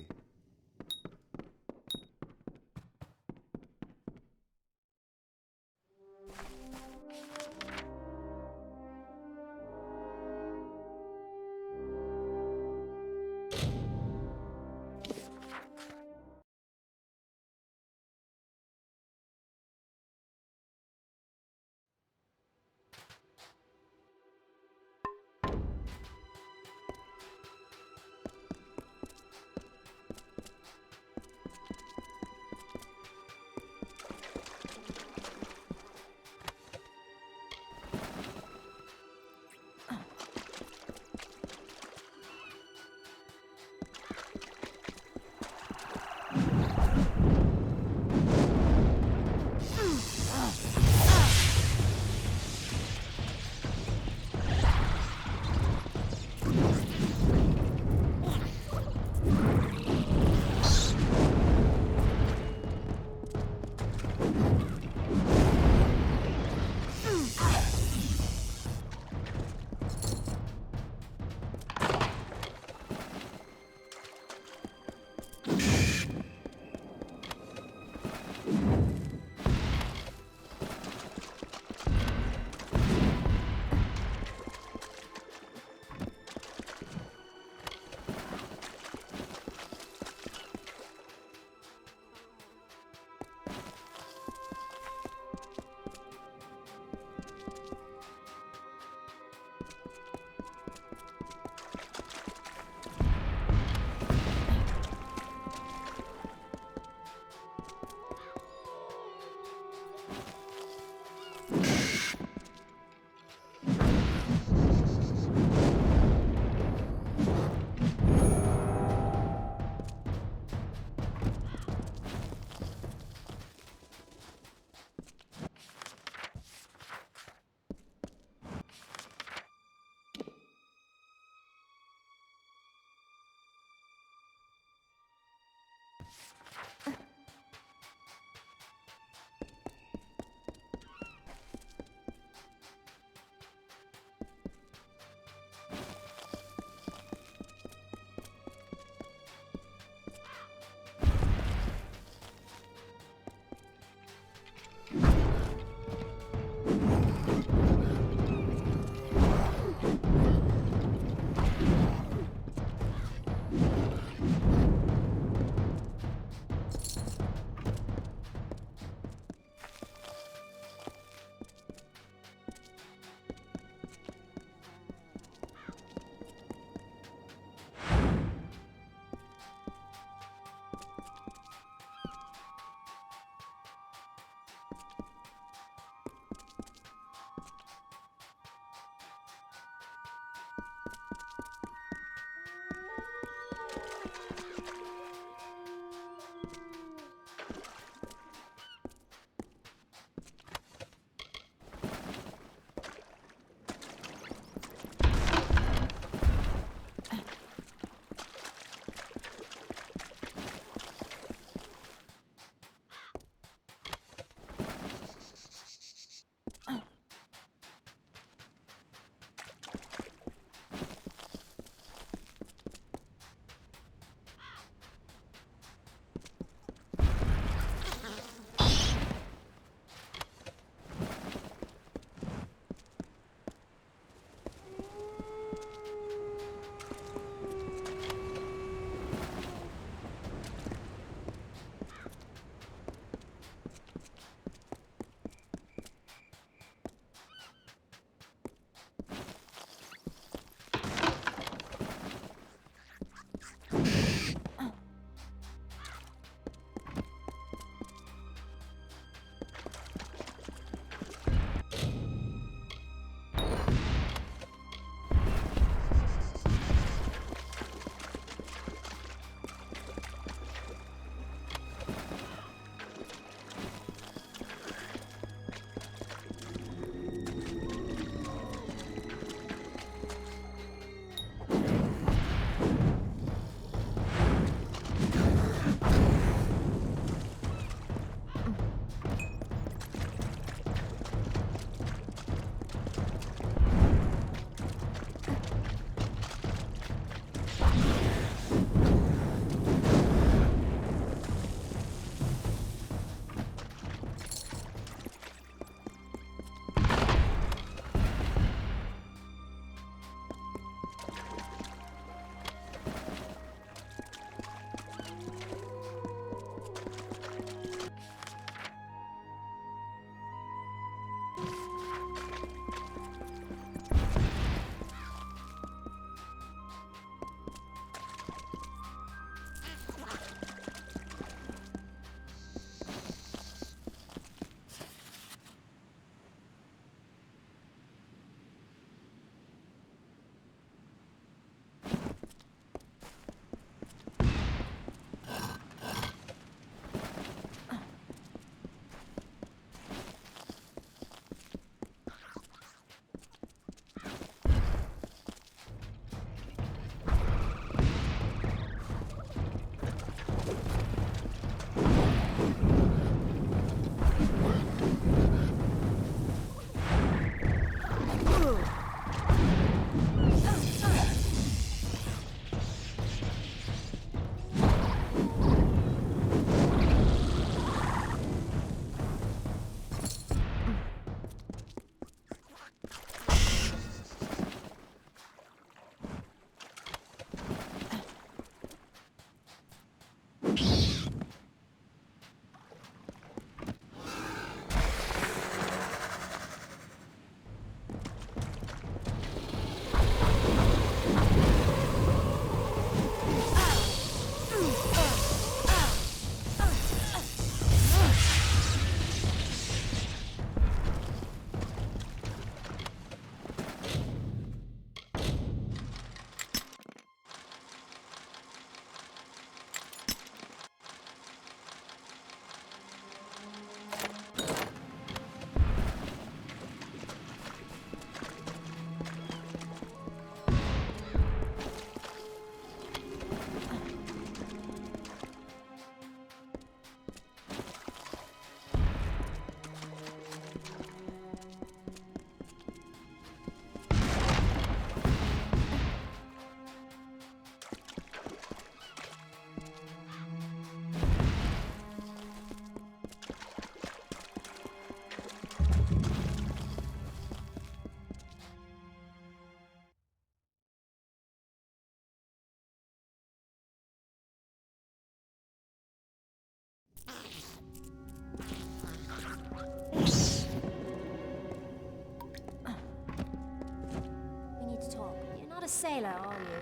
sailor, are you?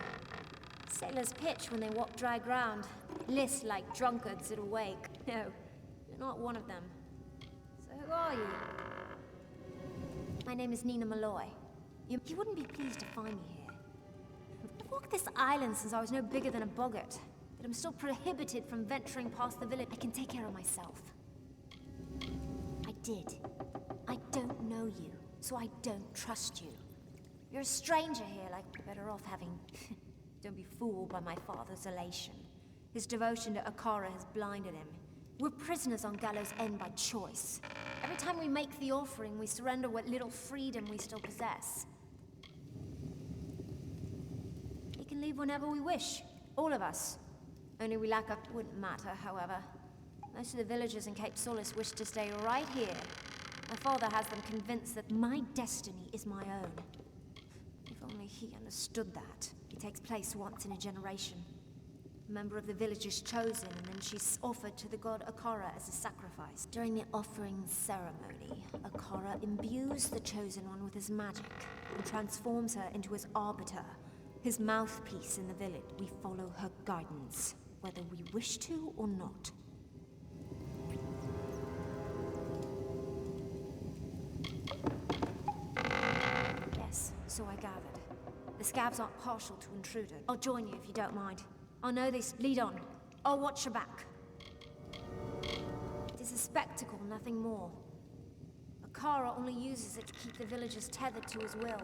Sailors pitch when they walk dry ground. List like drunkards at a wake. No, you're not one of them. So who are you? My name is Nina Malloy. You wouldn't be pleased to find me here. I've walked this island since I was no bigger than a boggart, but I'm still prohibited from venturing past the village. I can take care of myself. I did. I don't know you, so I don't trust you. You're a stranger here, like, better off having... Don't be fooled by my father's elation. His devotion to Akara has blinded him. We're prisoners on Gallows End by choice. Every time we make the offering, we surrender what little freedom we still possess. We can leave whenever we wish. All of us. Only we lack a... Wouldn't matter, however. Most of the villagers in Cape Solace wish to stay right here. My father has them convinced that my destiny is my own. If only he understood that. It takes place once in a generation. A member of the village is chosen, and then she's offered to the god Akara as a sacrifice. During the offering ceremony, Akara imbues the chosen one with his magic and transforms her into his arbiter, his mouthpiece in the village. We follow her guidance, whether we wish to or not. Yes, so I gathered. The scabs aren't partial to intruders. I'll join you if you don't mind. I'll know this. Lead on. I'll watch your back. It is a spectacle, nothing more. Akara only uses it to keep the villagers tethered to his will.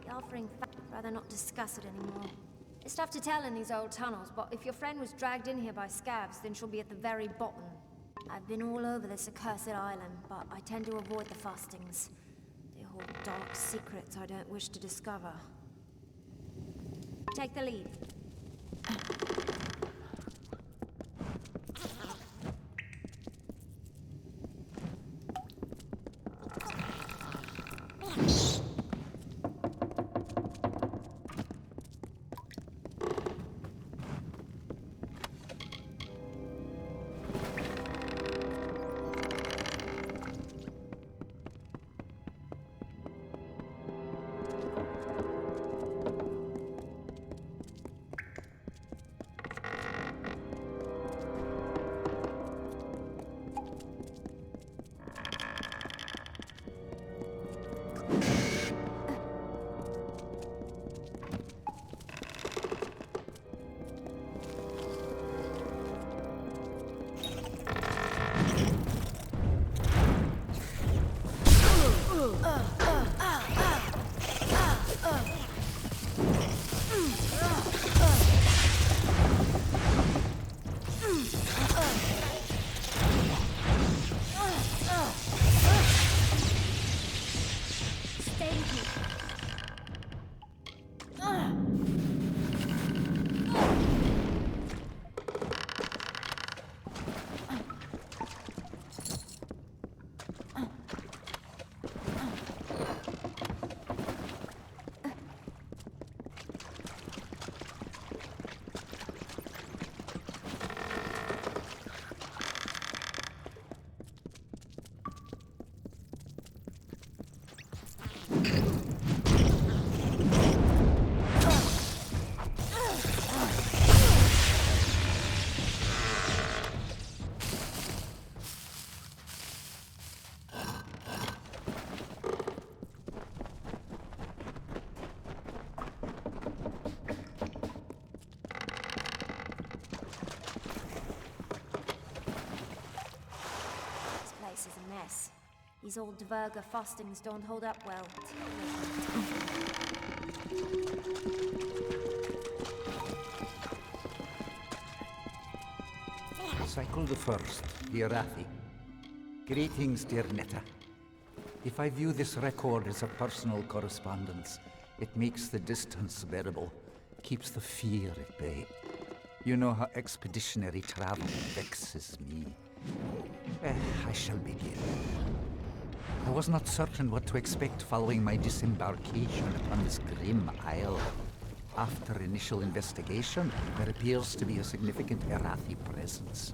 The offering fact, rather not discuss it anymore. It's tough to tell in these old tunnels, but if your friend was dragged in here by scabs, then she'll be at the very bottom. I've been all over this accursed island, but I tend to avoid the fastings. They hold dark secrets I don't wish to discover. Take the lead. These old Dverga fastings don't hold up well. Cycle the first, Irathi. Greetings, dear Netta. If I view this record as a personal correspondence, it makes the distance bearable, keeps the fear at bay. You know how expeditionary travel vexes me. I shall begin. I was not certain what to expect following my disembarkation upon this grim isle. After initial investigation, there appears to be a significant Irathi presence,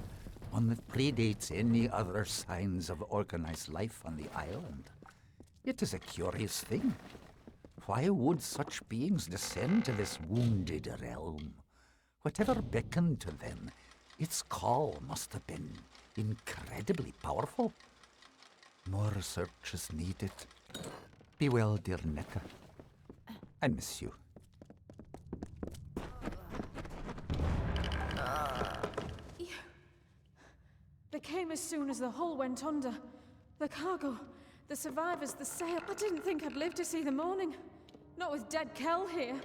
one that predates any other signs of organized life on the island. It is a curious thing. Why would such beings descend to this wounded realm? Whatever beckoned to them, its call must have been incredibly powerful. More search is needed. Be well, dear Netta. I miss you. They came as soon as the hull went under. The cargo, the survivors, the sail. I didn't think I'd live to see the morning. Not with dead Kel here.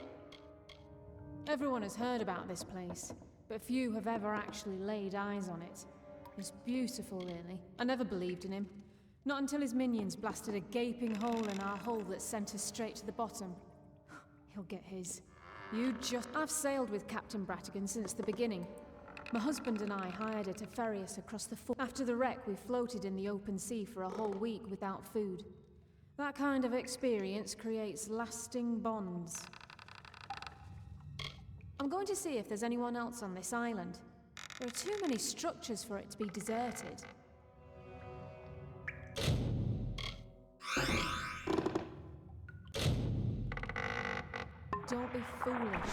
Everyone has heard about this place, but few have ever actually laid eyes on it. It's beautiful, really. I never believed in him. Not until his minions blasted a gaping hole in our hull that sent us straight to the bottom. He'll get his. I've sailed with Captain Bratigan since the beginning. My husband and I hired her to ferry us across the After the wreck, we floated in the open sea for a whole week without food. That kind of experience creates lasting bonds. I'm going to see if there's anyone else on this island. There are too many structures for it to be deserted. Don't be foolish.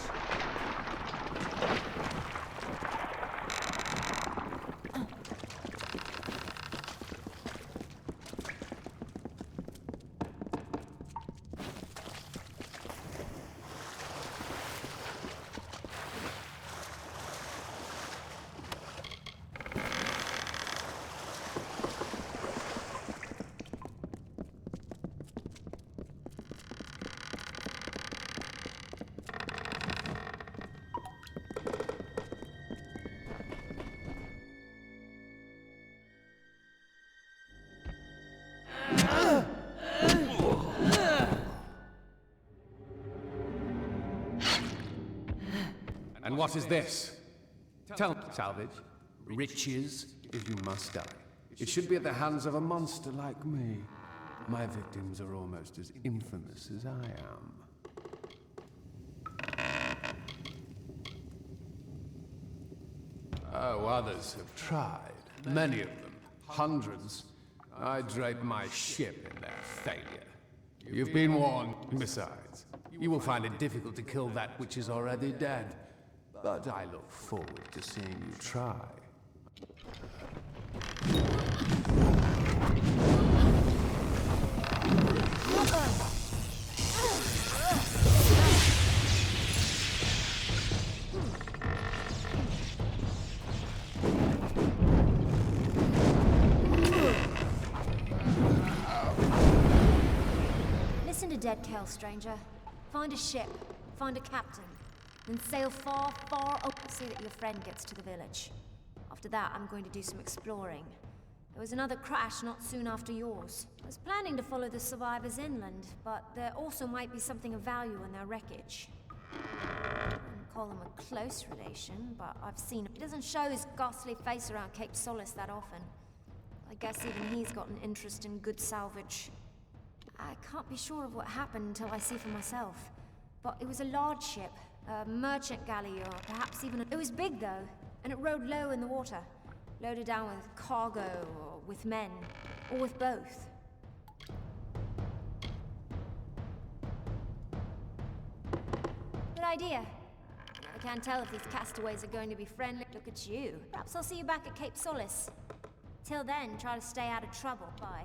And what is this? Tell me, salvage. Riches, if you must die. It should be at the hands of a monster like me. My victims are almost as infamous as I am. Oh, others have tried. Many of them. Hundreds. I drape my ship in their failure. You've been warned. Besides, you will find it difficult to kill that which is already dead. But I look forward to seeing you try. Listen to Dead Kel, stranger. Find a ship, find a captain, then sail far, far up. See that your friend gets to the village. After that, I'm going to do some exploring. There was another crash not soon after yours. I was planning to follow the survivors inland, but there also might be something of value in their wreckage. I wouldn't call him a close relation, but I've seen him. He doesn't show his ghastly face around Cape Solace that often. I guess even he's got an interest in good salvage. I can't be sure of what happened until I see for myself. But it was a large ship, a merchant galley, or perhaps even It was big, though, and it rode low in the water. Loaded down with cargo, or with men, or with both. Good idea. I can't tell if these castaways are going to be friendly. Look at you. Perhaps I'll see you back at Cape Solace. Till then, try to stay out of trouble. Bye.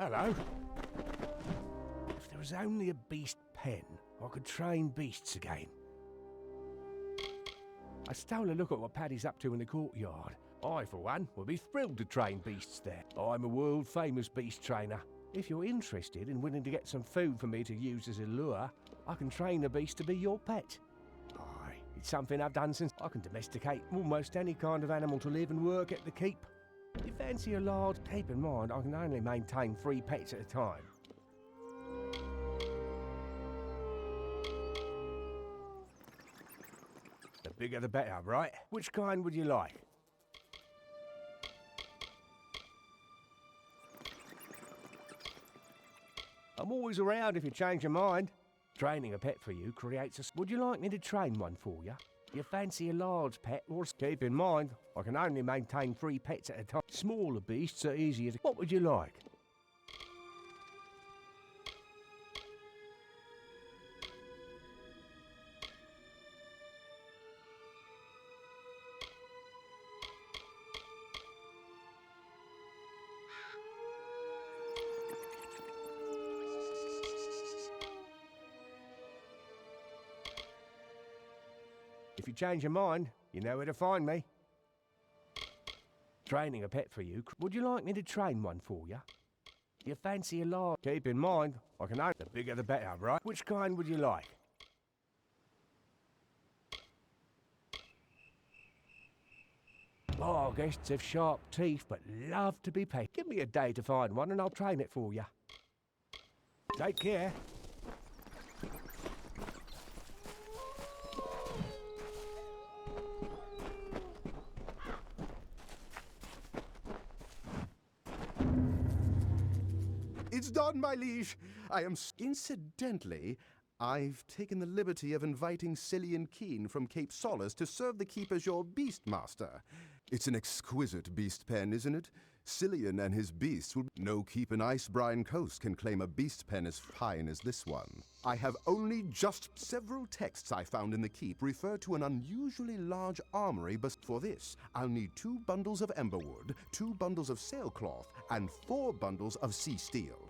Hello. If there was only a beast pen, I could train beasts again. I stole a look at what Paddy's up to in the courtyard. I, for one, would be thrilled to train beasts there. I'm a world-famous beast trainer. If you're interested and willing to get some food for me to use as a lure, I can train a beast to be your pet. Aye, it's something I've done since I can domesticate almost any kind of animal to live and work at the keep. If you fancy a large, keep in mind I can only maintain 3 pets at a time. The bigger the better, right? Which kind would you like? I'm always around if you change your mind. Training a pet for you creates a... Would you like me to train one for you? You fancy a large pet, or keep in mind, I can only maintain 3 pets at a time. Smaller beasts are easier to... What would you like? If you change your mind, you know where to find me. Training a pet for you. Would you like me to train one for you? You fancy a large... Keep in mind, I can only... The bigger the better, right? Which kind would you like? Bar guests have sharp teeth, but love to be pet. Give me a day to find one and I'll train it for you. Take care. It's done, my liege. Incidentally, I've taken the liberty of inviting Cillian Keen from Cape Solace to serve the keep as your beast master. It's an exquisite beast pen, isn't it? Cillian and his beasts will... No keep in Icebrine Coast can claim a beast pen as fine as this one. I have only just... Several texts I found in the keep refer to an unusually large armory, but for this, I'll need 2 bundles of emberwood, 2 bundles of sailcloth, and 4 bundles of sea steel.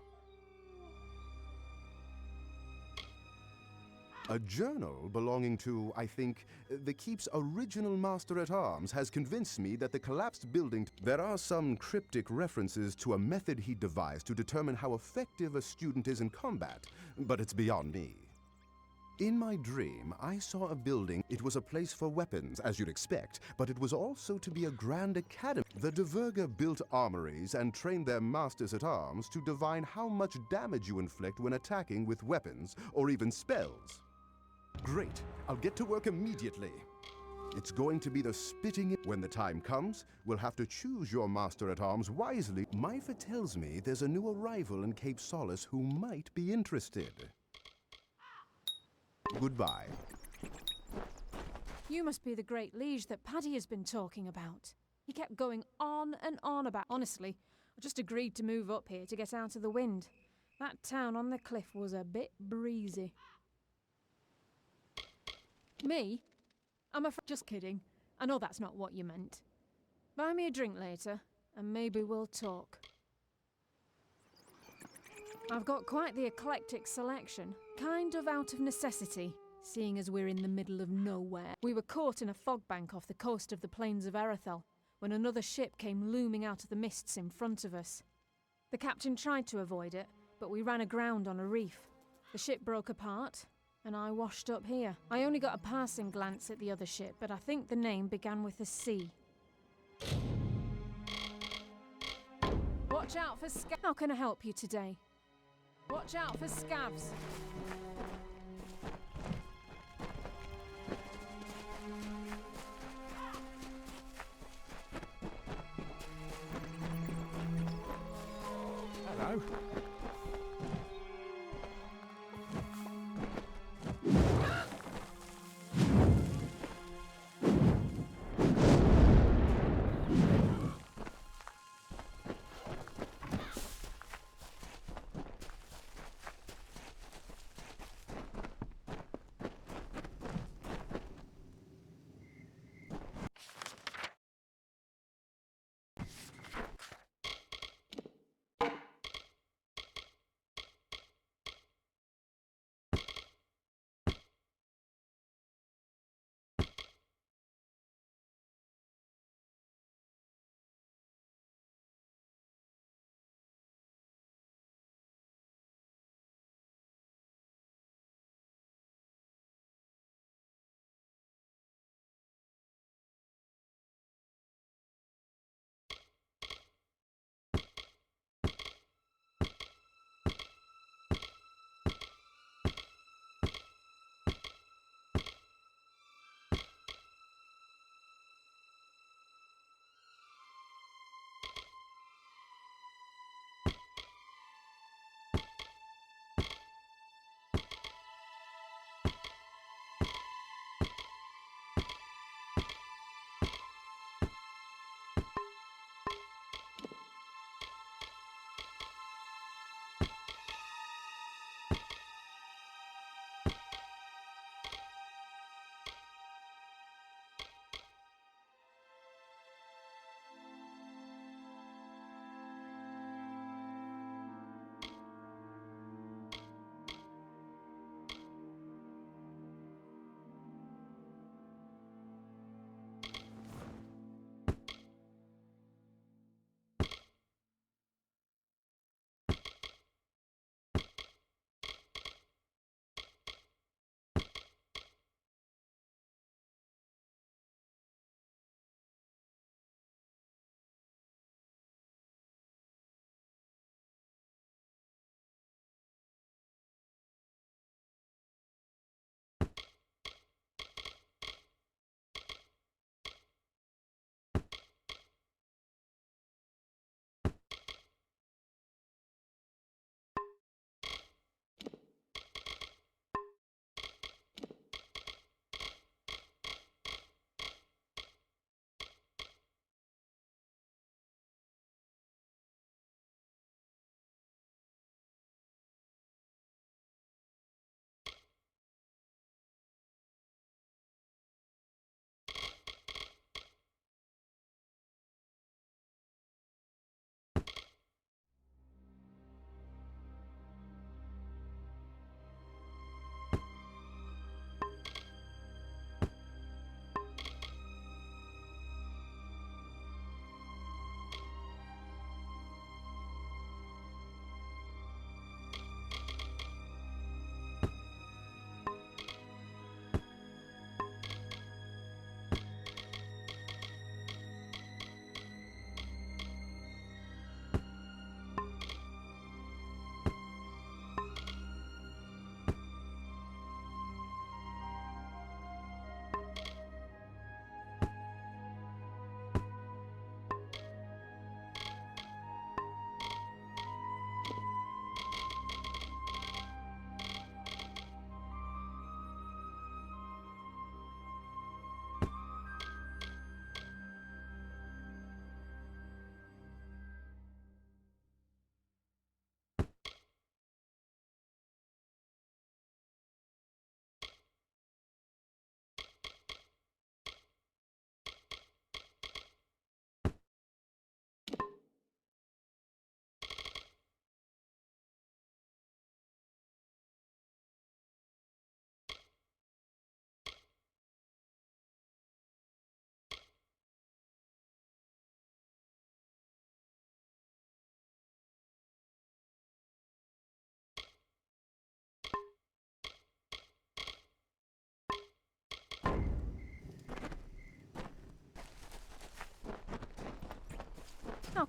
A journal belonging to, I think, the keep's original master-at-arms has convinced me that the collapsed building... There are some cryptic references to a method he devised to determine how effective a student is in combat, but it's beyond me. In my dream, I saw a building. It was a place for weapons, as you'd expect, but it was also to be a grand academy. The Diverga built armories and trained their masters-at-arms to divine how much damage you inflict when attacking with weapons or even spells. Great. I'll get to work immediately. It's going to be the spitting... When the time comes, we'll have to choose your master-at-arms wisely. Myfa tells me there's a new arrival in Cape Solace who might be interested. Goodbye. You must be the great liege that Paddy has been talking about. He kept going on and on about... Honestly, I just agreed to move up here to get out of the wind. That town on the cliff was a bit breezy. Me? I'm just kidding. I know that's not what you meant. Buy me a drink later, and maybe we'll talk. I've got quite the eclectic selection, kind of out of necessity, seeing as we're in the middle of nowhere. We were caught in a fog bank off the coast of the plains of Erethel, when another ship came looming out of the mists in front of us. The captain tried to avoid it, but we ran aground on a reef. The ship broke apart, and I washed up here. I only got a passing glance at the other ship, but I think the name began with a C. Watch out for scavs. How can I help you today? Watch out for scavs. Hello.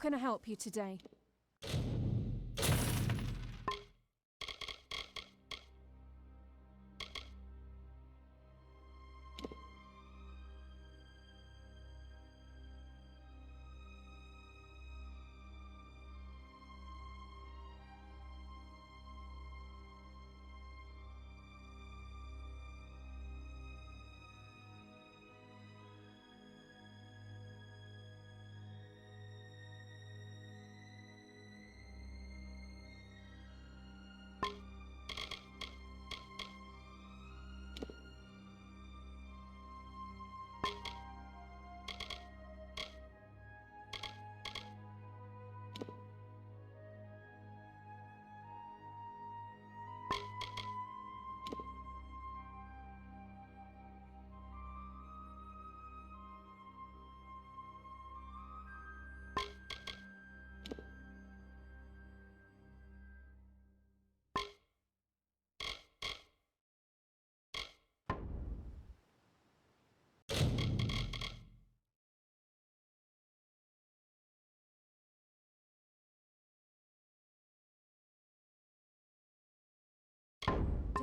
can I help you today?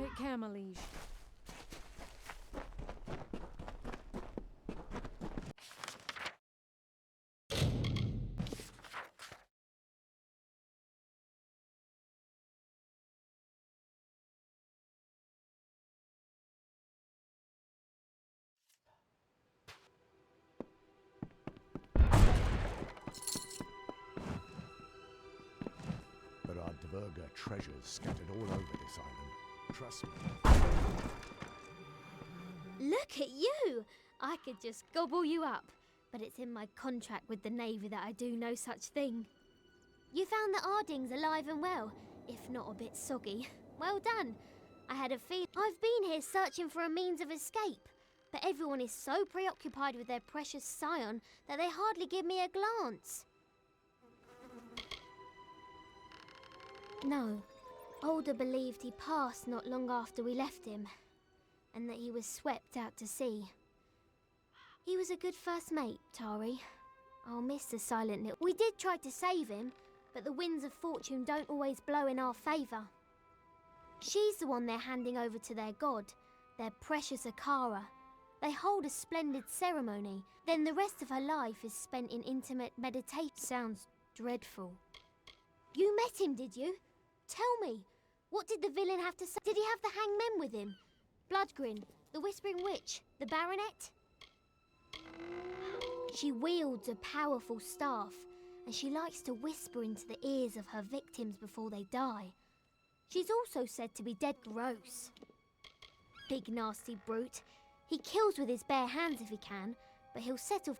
Take care, my liege. There are Dverga treasures scattered all over this island. Trust me. Look at you! I could just gobble you up, but it's in my contract with the Navy that I do no such thing. You found the Ardings alive and well, if not a bit soggy. Well done. I had a feeling. I've been here searching for a means of escape, but everyone is so preoccupied with their precious scion that they hardly give me a glance. No, Older believed he passed not long after we left him, and that he was swept out to sea. He was a good first mate, Tari. I'll miss the silent little... We did try to save him, but the winds of fortune don't always blow in our favour. She's the one they're handing over to their god, their precious Akara. They hold a splendid ceremony, then the rest of her life is spent in intimate meditation. Sounds dreadful. You met him, did you? Tell me, what did the villain have to say? Did he have the hangmen with him? Bloodgrin, the Whispering Witch, the Baronet? She wields a powerful staff, and she likes to whisper into the ears of her victims before they die. She's also said to be dead gross. Big nasty brute. He kills with his bare hands if he can, but he'll settle...